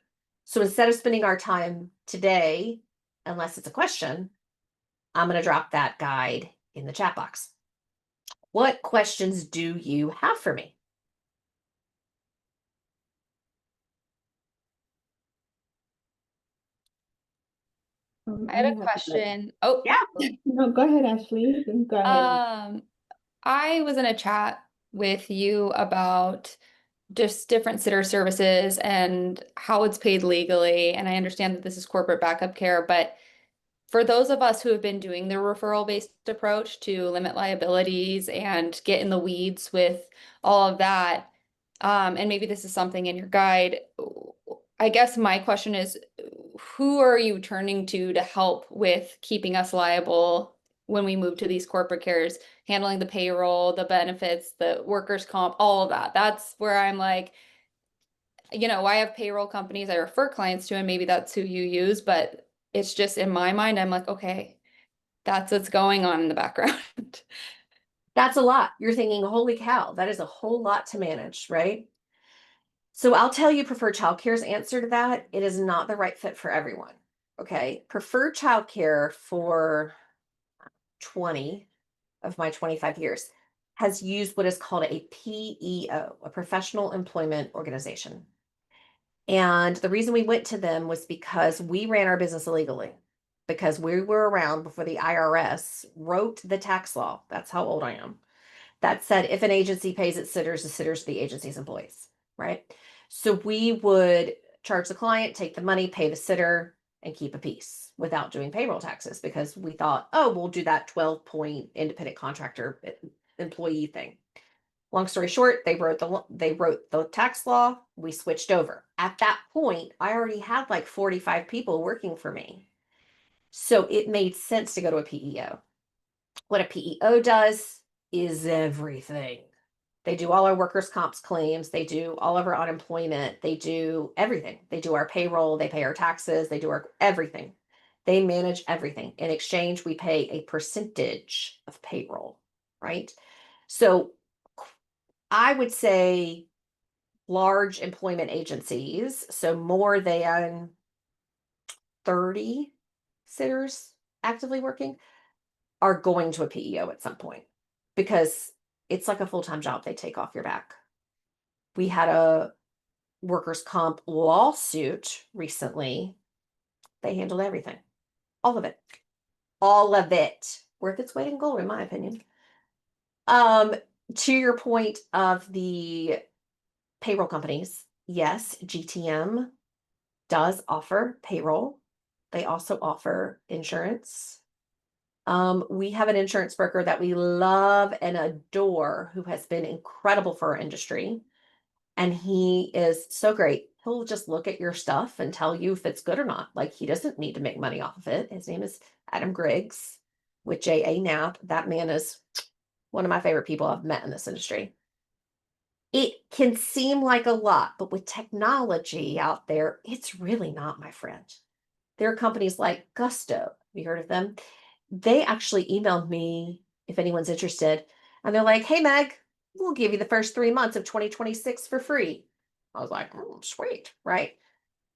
So instead of spending our time today, unless it's a question, I'm going to drop that guide in the chat box. What questions do you have for me? I had a question. Oh, Yeah. No, go ahead, Ashley. You can go ahead. I was in a chat with you about just different sitter services and how it's paid legally. And I understand that this is corporate backup care, but for those of us who have been doing the referral-based approach to limit liabilities and get in the weeds with all of that, and maybe this is something in your guide, I guess my question is, who are you turning to help with keeping us liable when we move to these corporate cares, handling the payroll, the benefits, the workers' comp, all of that? That's where I'm like, I have payroll companies I refer clients to, and maybe that's who you use, but it's just in my mind, I'm like, okay, that's what's going on in the background. That's a lot. You're thinking, holy cow, that is a whole lot to manage, right? So I'll tell you Preferred Childcare's answer to that. It is not the right fit for everyone. Okay. Preferred Childcare for 20 of my 25 years has used what is called a PEO, a professional employment organization. And the reason we went to them was because we ran our business illegally, because we were around before the IRS wrote the tax law. That's how old I am. That said, if an agency pays its sitters, the sitters are the agency's employees, right? So we would charge the client, take the money, pay the sitter, and keep a piece without doing payroll taxes, because we thought, oh, we'll do that 12-point independent contractor employee thing. Long story short, they wrote the tax law. We switched over. At that point, I already had like 45 people working for me. So it made sense to go to a PEO. What a PEO does is everything. They do all our workers' comps claims. They do all of our unemployment. They do everything. They do our payroll. They pay our taxes. They do our everything. They manage everything. In exchange, we pay a percentage of payroll, right? So I would say large employment agencies, so more than 30 sitters actively working, are going to a PEO at some point, because it's like a full-time job they take off your back. We had a workers' comp lawsuit recently. They handled everything, all of it, worth its weight in gold, in my opinion. To your point of the payroll companies, yes, GTM does offer payroll. They also offer insurance. We have an insurance broker that we love and adore, who has been incredible for our industry. And he is so great. He'll just look at your stuff and tell you if it's good or not. Like, he doesn't need to make money off of it. His name is Adam Griggs with JA Knapp. That man is one of my favorite people I've met in this industry. It can seem like a lot, but with technology out there, it's really not, my friend. There are companies like Gusto. Have you heard of them? They actually emailed me, if anyone's interested, and they're like, hey, Meg, we'll give you the first 3 months of 2026 for free. I was like, oh, sweet, right?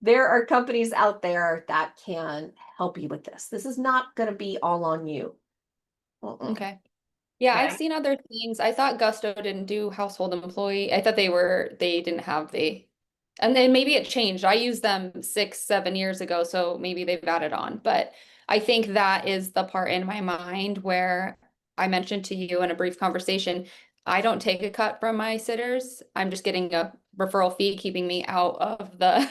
There are companies out there that can help you with this. This is not going to be all on you. Okay. Yeah, I've Okay. seen other things. I thought Gusto didn't do household employee. I thought they didn't have and then maybe it changed. I used them 6-7 years ago, so maybe they've added on. But I think that is the part in my mind where I mentioned to you in a brief conversation, I don't take a cut from my sitters. I'm just getting a referral fee, keeping me out of the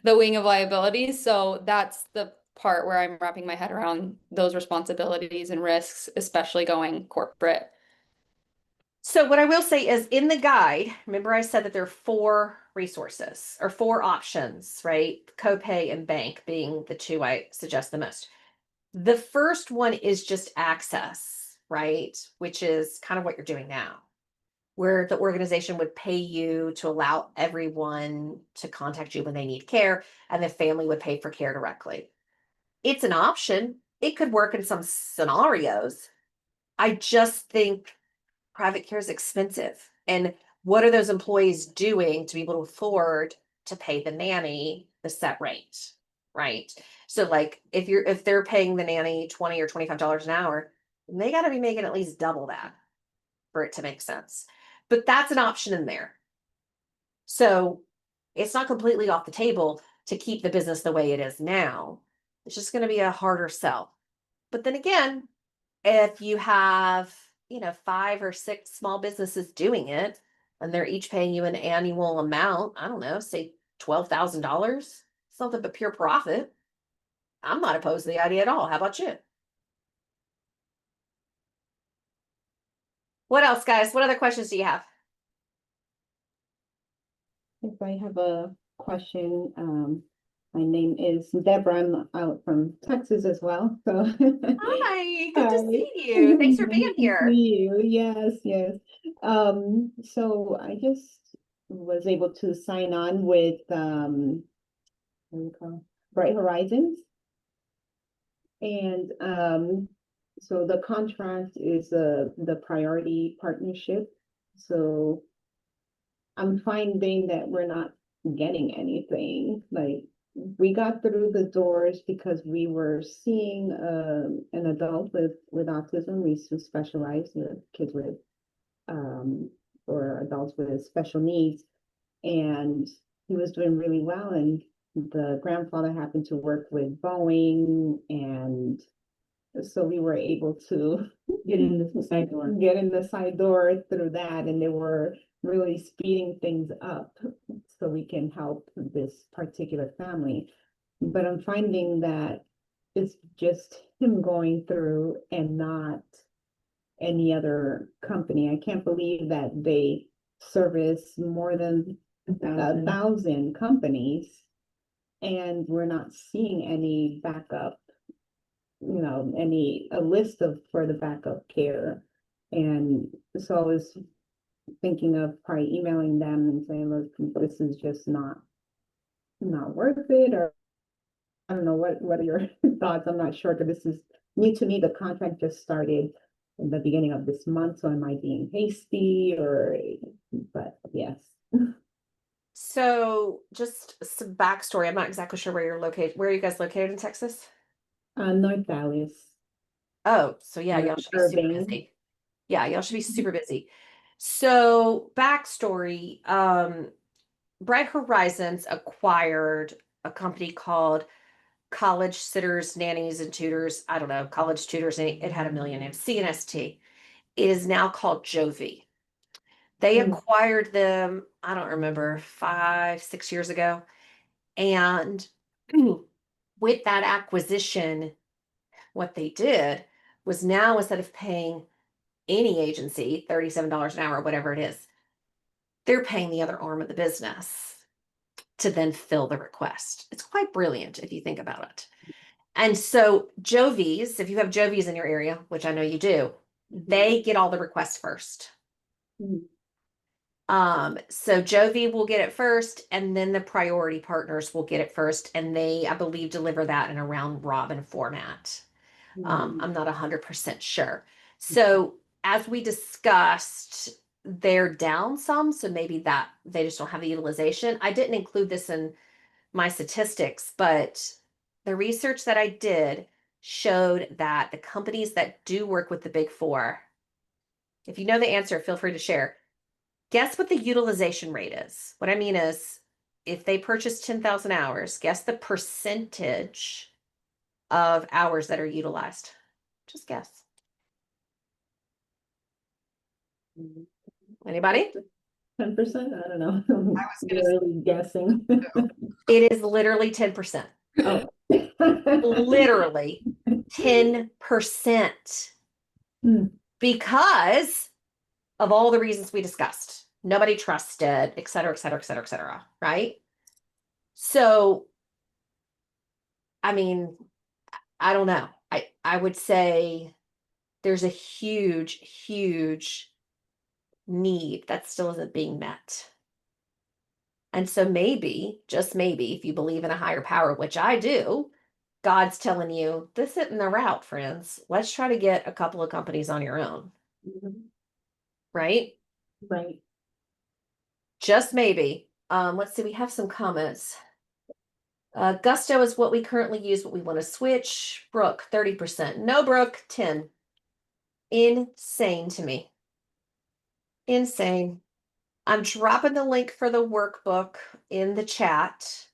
wing of liabilities. So that's the part where I'm wrapping my head around those responsibilities and risks, especially going corporate. So what I will say is, in the guide, remember I said that there are 4 resources or 4 options, right? Copay and bank being the 2 I suggest the most. The first one is just access, right? Which is kind of what you're doing now, where the organization would pay you to allow everyone to contact you when they need care, and the family would pay for care directly. It's an option. It could work in some scenarios. I just think private care is expensive. And what are those employees doing to be able to afford to pay the nanny the set rate, right? So like, if they're paying the nanny $20 or $25 an hour, they got to be making at least double that for it to make sense. But that's an option in there. So it's not completely off the table to keep the business the way it is now. It's just going to be a harder sell. But then again, if you have, 5 or 6 small businesses doing it, and they're each paying you an annual amount, I don't know, say $12,000, something but pure profit, I'm not opposed to the idea at all. How about you? What else, guys? What other questions do you have? If I have a question, my name is Deborah. I'm out from Texas as well. So Hi, good to Hi. see you. Thanks for Nice being to here. see you. Yes, yes. So I just was able to sign on with what do you call it? Bright Horizons. And so the contract is the priority partnership. So I'm finding that we're not getting anything. Like we got through the doors because we were seeing an adult with autism. We specialize with kids with or adults with special needs, and he was doing really well. And the grandfather happened to work with Boeing, and so we were able to Get in the side door. get in the side door through that, and they were really speeding things up so we can help this particular family. But I'm finding that it's just him going through and not any other company. I can't believe that they service more than 1,000 companies and we're not seeing any backup, a list of for the backup care. And so I was thinking of probably emailing them and saying, look, this is just not worth it, or I don't know, what are your thoughts? I'm not sure, because this is new to me. The contract just started in the beginning of this month, so am I being hasty but yes. So just some backstory. I'm not exactly sure where you're located. Where are you guys located in Texas? North Dallas. Oh, so yeah, y'all should be super Irving. busy. Yeah, y'all should be super busy. So backstory, Bright Horizons acquired a company called College Sitters, Nannies, and Tutors. I don't know, College Tutors, and it had a million names, CNST. It is now called Jovi. They acquired them, I don't remember, 5, 6 years ago. And with that acquisition, what they did was now instead of paying any agency $37 an hour, whatever it is, they're paying the other arm of the business to then fill the request. It's quite brilliant if you think about it. And so Jovi's, if you have Jovi's in your area, which I know you do, they get all the requests first. So Jovi will get it first, and then the priority partners will get it first, and they, I believe, deliver that in a round robin format. I'm not 100% sure. So as we discussed, they're down some, so maybe that they just don't have the utilization. I didn't include this in my statistics, but the research that I did showed that the companies that do work with the Big Four, if you know the answer, feel free to share. Guess what the utilization rate is. What I mean is, if they purchase 10,000 hours, guess the percentage of hours that are utilized. Just guess. Anybody? 10%? I don't know. I was literally guessing. It is literally 10%. Oh. Literally 10%. Because of all the reasons we discussed. Nobody trusted, et cetera, et cetera, et cetera, et cetera, right? So, I mean, I don't know. I would say there's a huge, huge need that still isn't being met. And so maybe, just maybe, if you believe in a higher power, which I do, God's telling you, this isn't the route, friends. Let's try to get a couple of companies on your own. Right? Right. Just maybe. Let's see, we have some comments. Gusto is what we currently use, but we want to switch. Brooke, 30%. No, Brooke, 10. Insane to me. Insane. I'm dropping the link for the workbook in the chat.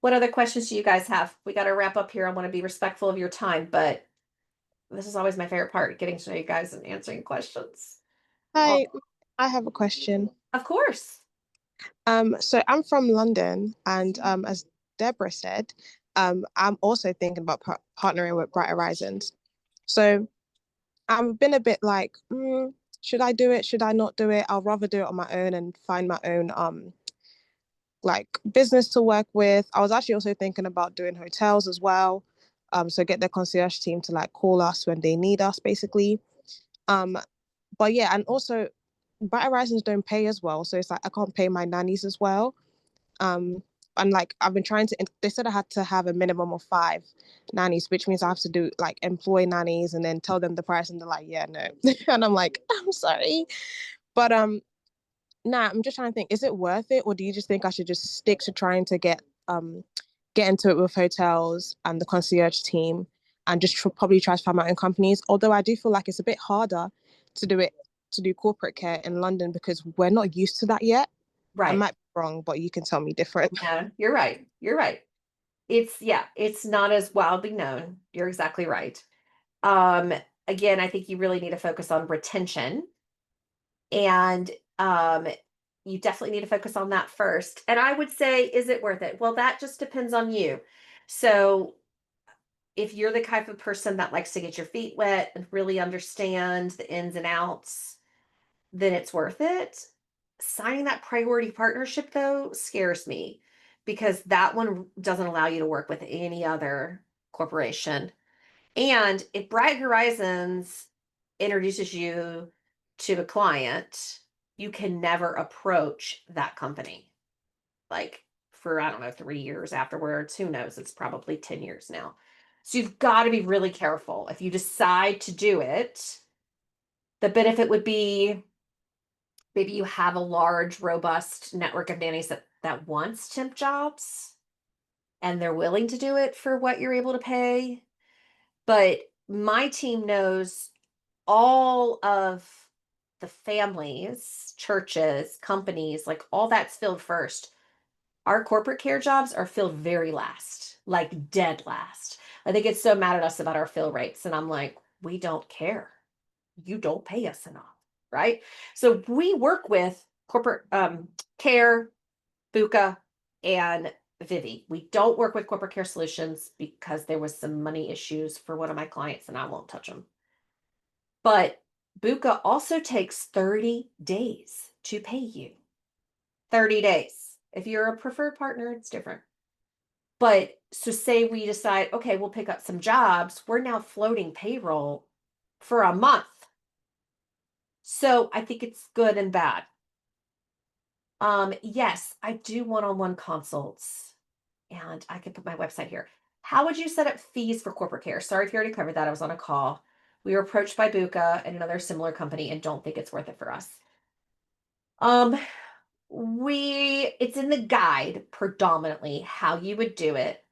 What other questions do you guys have? We got to wrap up here. I want to be respectful of your time, but this is always my favorite part, getting to know you guys and answering questions. Hi, I have a question. Of course. So I'm from London, and as Deborah said, I'm also thinking about partnering with Bright Horizons. So I've been a bit like, should I do it? Should I not do it? I'll rather do it on my own and find my own like business to work with. I was actually also thinking about doing hotels as well. So get the concierge team to like call us when they need us, basically. Um, but yeah, and also Bright Horizons don't pay as well, so it's like I can't pay my nannies as well. And like I've been trying to, they said I had to have a minimum of 5 nannies, which means I have to do like employ nannies and then tell them the price, and they're like, yeah, no. And I'm like, I'm sorry, but nah, I'm just trying to think, is it worth it, or do you just think I should just stick to trying to get into it with hotels and the concierge team, and just probably try to find my own companies? Although I do feel like it's a bit harder to do corporate care in London because we're not used to that yet. I Right. might be wrong, but you can tell me different. No, you're right. You're right. It's not as wildly known. You're exactly right. Um, Again, I think you really need to focus on retention, and you definitely need to focus on that first. And I would say, is it worth it? Well, that just depends on you. So if you're the type of person that likes to get your feet wet and really understand the ins and outs, then it's worth it. Signing that priority partnership, though, scares me because that one doesn't allow you to work with any other corporation. And if Bright Horizons introduces you to a client, you can never approach that company. Like for, I don't know, 3 years afterwards. Who knows? It's probably 10 years now. So you've got to be really careful. If you decide to do it, the benefit would be maybe you have a large, robust network of nannies that wants temp jobs and they're willing to do it for what you're able to pay. But my team knows all of the families, churches, companies, like all that's filled first. Our corporate care jobs are filled very last, like dead last. Like they get so mad at us about our fill rates. And I'm like, we don't care. You don't pay us enough. Right. So we work with corporate care, Buka, and Vivi. We don't work with corporate care solutions because there was some money issues for one of my clients and I won't touch them. But Buka also takes 30 days to pay you. 30 days. If you're a preferred partner, it's different. But so say we decide, okay, we'll pick up some jobs. We're now floating payroll for a month. So I think it's good and bad. Yes, I do one-on-one consults, and I can put my website here. How would you set up fees for corporate care? Sorry if you already covered that. I was on a call. We were approached by Buka and another similar company and don't think it's worth it for us. It's in the guide predominantly how you would do it.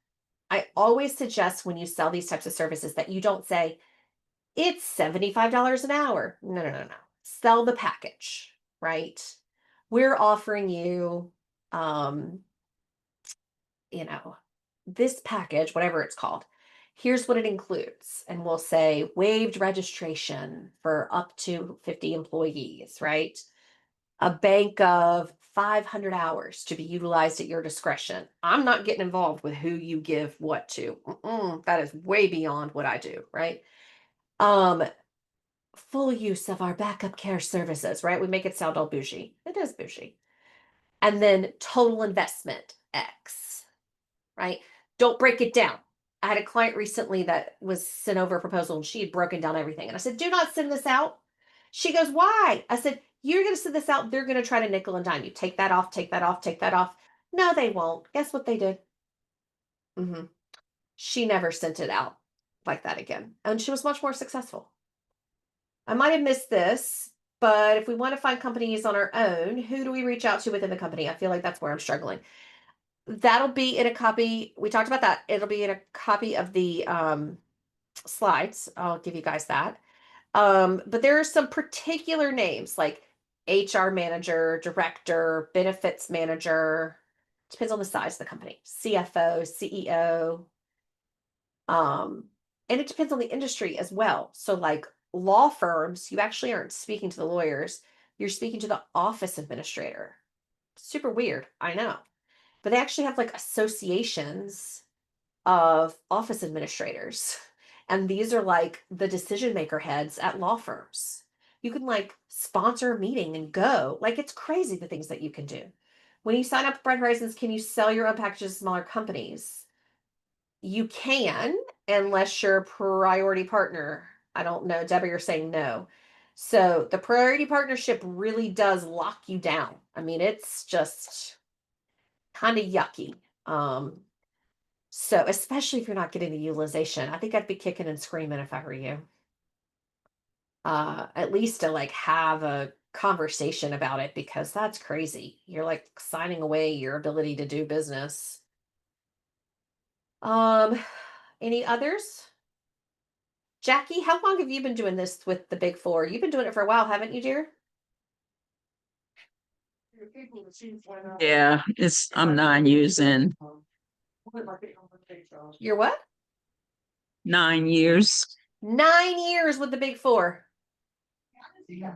I always suggest when you sell these types of services that you don't say it's $75 an hour. No. Sell the package, right? We're offering you, you know, this package, whatever it's called. Here's what it includes. And we'll say waived registration for up to 50 employees, right? A bank of 500 hours to be utilized at your discretion. I'm not getting involved with who you give what to. That is way beyond what I do, right? Full use of our backup care services, right? We make it sound all bougie. It is bougie. And then total investment X, right? Don't break it down. I had a client recently that was sent over a proposal and she had broken down everything. And I said, do not send this out. She goes, why? I said, you're going to send this out. They're going to try to nickel and dime you. Take that off, take that off, take that off. No, they won't. Guess what they did? She never sent it out like that again. And she was much more successful. I might have missed this, but if we want to find companies on our own, who do we reach out to within the company? I feel like that's where I'm struggling. That'll be in a copy. We talked about that. It'll be in a copy of the slides. I'll give you guys that. But there are some particular names like HR manager, director, benefits manager. Depends on the size of the company. CFO, CEO. And it depends on the industry as well. So like law firms, you actually aren't speaking to the lawyers, you're speaking to the office administrator. Super weird, I know. But they actually have like associations of office administrators. And these are like the decision maker heads at law firms. You can like sponsor a meeting and go. Like it's crazy the things that you can do. When you sign up for Bright Horizons, can you sell your own packages to smaller companies? You can, unless you're a priority partner. I don't know, Deborah, you're saying no. So the priority partnership really does lock you down. I mean, it's just kind of yucky. So especially if you're not getting the utilization, I think I'd be kicking and screaming if I were you. At least to like have a conversation about it, because that's crazy. You're like signing away your ability to do business. Any others? Jackie, how long have you been doing this with the Big Four? You've been doing it for a while, haven't you, dear? Yeah, I'm 9 years in. You're what? 9 years. 9 years with the Big Four.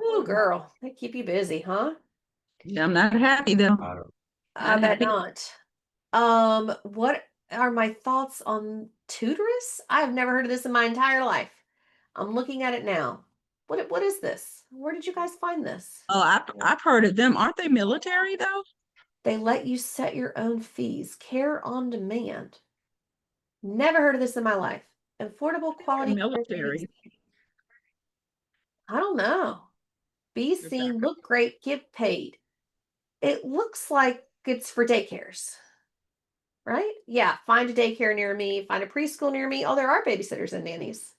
Oh, girl, they keep you busy, huh? Yeah, I'm not happy though. I Not bet happy. not. What are my thoughts on Tutorous? I've never heard of this in my entire life. I'm looking at it now. What is this? Where did you guys find this? Oh, I've heard of them. Aren't they military though? They let you set your own fees. Care on demand. Never heard of this in my life. Affordable quality. Military. I don't know. Be They're seen, backup. look great, get paid. It looks like it's for daycares, right? Yeah, find a daycare near me, find a preschool near me. Oh, there are babysitters and nannies.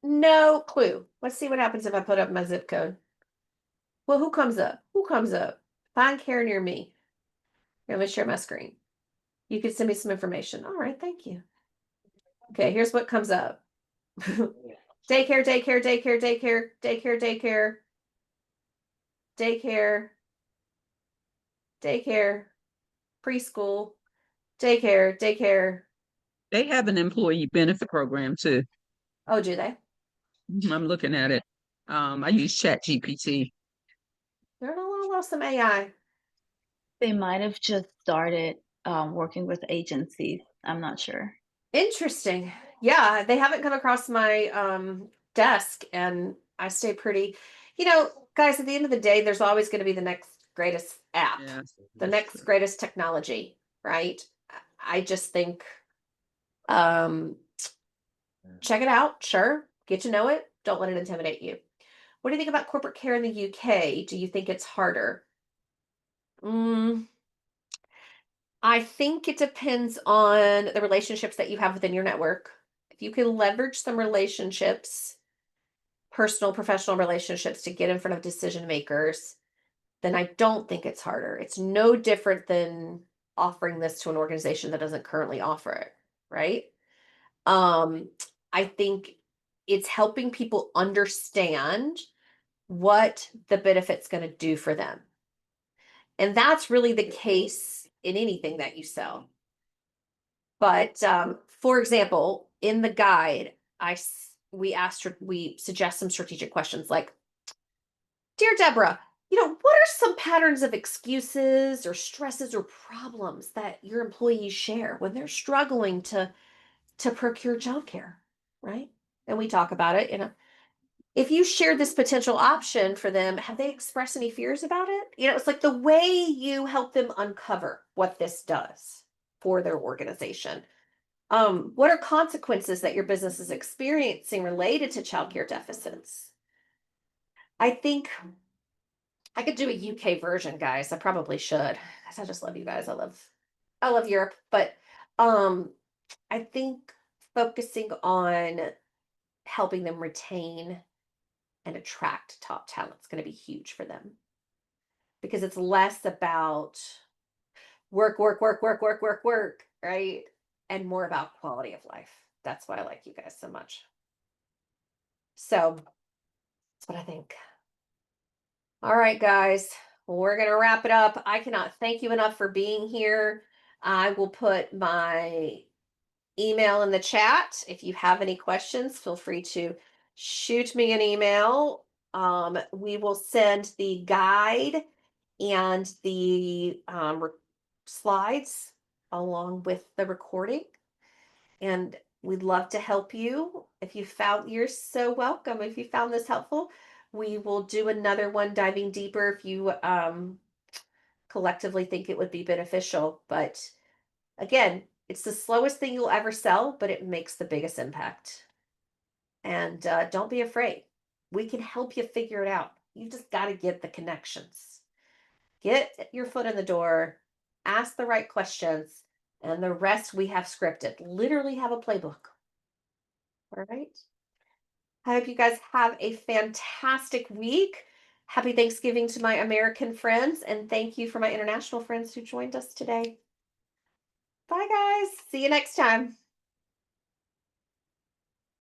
No clue. Let's see what happens if I put up my zip code. Well, who comes up? Who comes up? Find care near me. Here, let me share my screen. You could send me some information. All right, thank you. Okay, here's what comes up. Daycare, daycare, daycare, daycare, daycare, daycare, daycare, daycare, preschool, daycare, daycare. They have an employee benefit program too. Oh, do they? I'm looking at it. I use ChatGPT. They're gonna allow some AI. They might have just started working with agencies. I'm not sure. Interesting. Yeah, they haven't come across my desk, and I stay pretty, guys, at the end of the day, there's always going to be the next greatest app, Yeah. the next greatest technology, right? I just think check it out, sure, get to know it, don't let it intimidate you. What do you think about corporate care in the UK? Do you think it's harder? I think it depends on the relationships that you have within your network. If you can leverage some relationships, personal, professional relationships, to get in front of decision makers, then I don't think it's harder. It's no different than offering this to an organization that doesn't currently offer it, right? I think it's helping people understand what the benefit's going to do for them. And that's really the case in anything that you sell. But for example, in the guide, we suggest some strategic questions like, dear Deborah, what are some patterns of excuses or stresses or problems that your employees share when they're struggling to procure childcare, right? And we talk about it. If you share this potential option for them, have they expressed any fears about it? It's like the way you help them uncover what this does for their organization. What are consequences that your business is experiencing related to childcare deficits? I think I could do a UK version, guys. I probably should, because I just love you guys. I love Europe, but I think focusing on helping them retain and attract top talent is going to be huge for them, because it's less about work, right? And more about quality of life. That's why I like you guys so much. So that's what I think. All right, guys, we're going to wrap it up. I cannot thank you enough for being here. I will put my email in the chat. If you have any questions, feel free to shoot me an email. We will send the guide and the slides along with the recording. And we'd love to help you. If you found, you're so welcome. If you found this helpful, we will do another one diving deeper if you collectively think it would be beneficial. But again, it's the slowest thing you'll ever sell, but it makes the biggest impact. And don't be afraid. We can help you figure it out. You just got to get the connections. Get your foot in the door, ask the right questions, and the rest we have scripted. Literally have a playbook. All right. I hope you guys have a fantastic week. Happy Thanksgiving to my American friends, and thank you for my international friends who joined us today. Bye, guys. See you next time.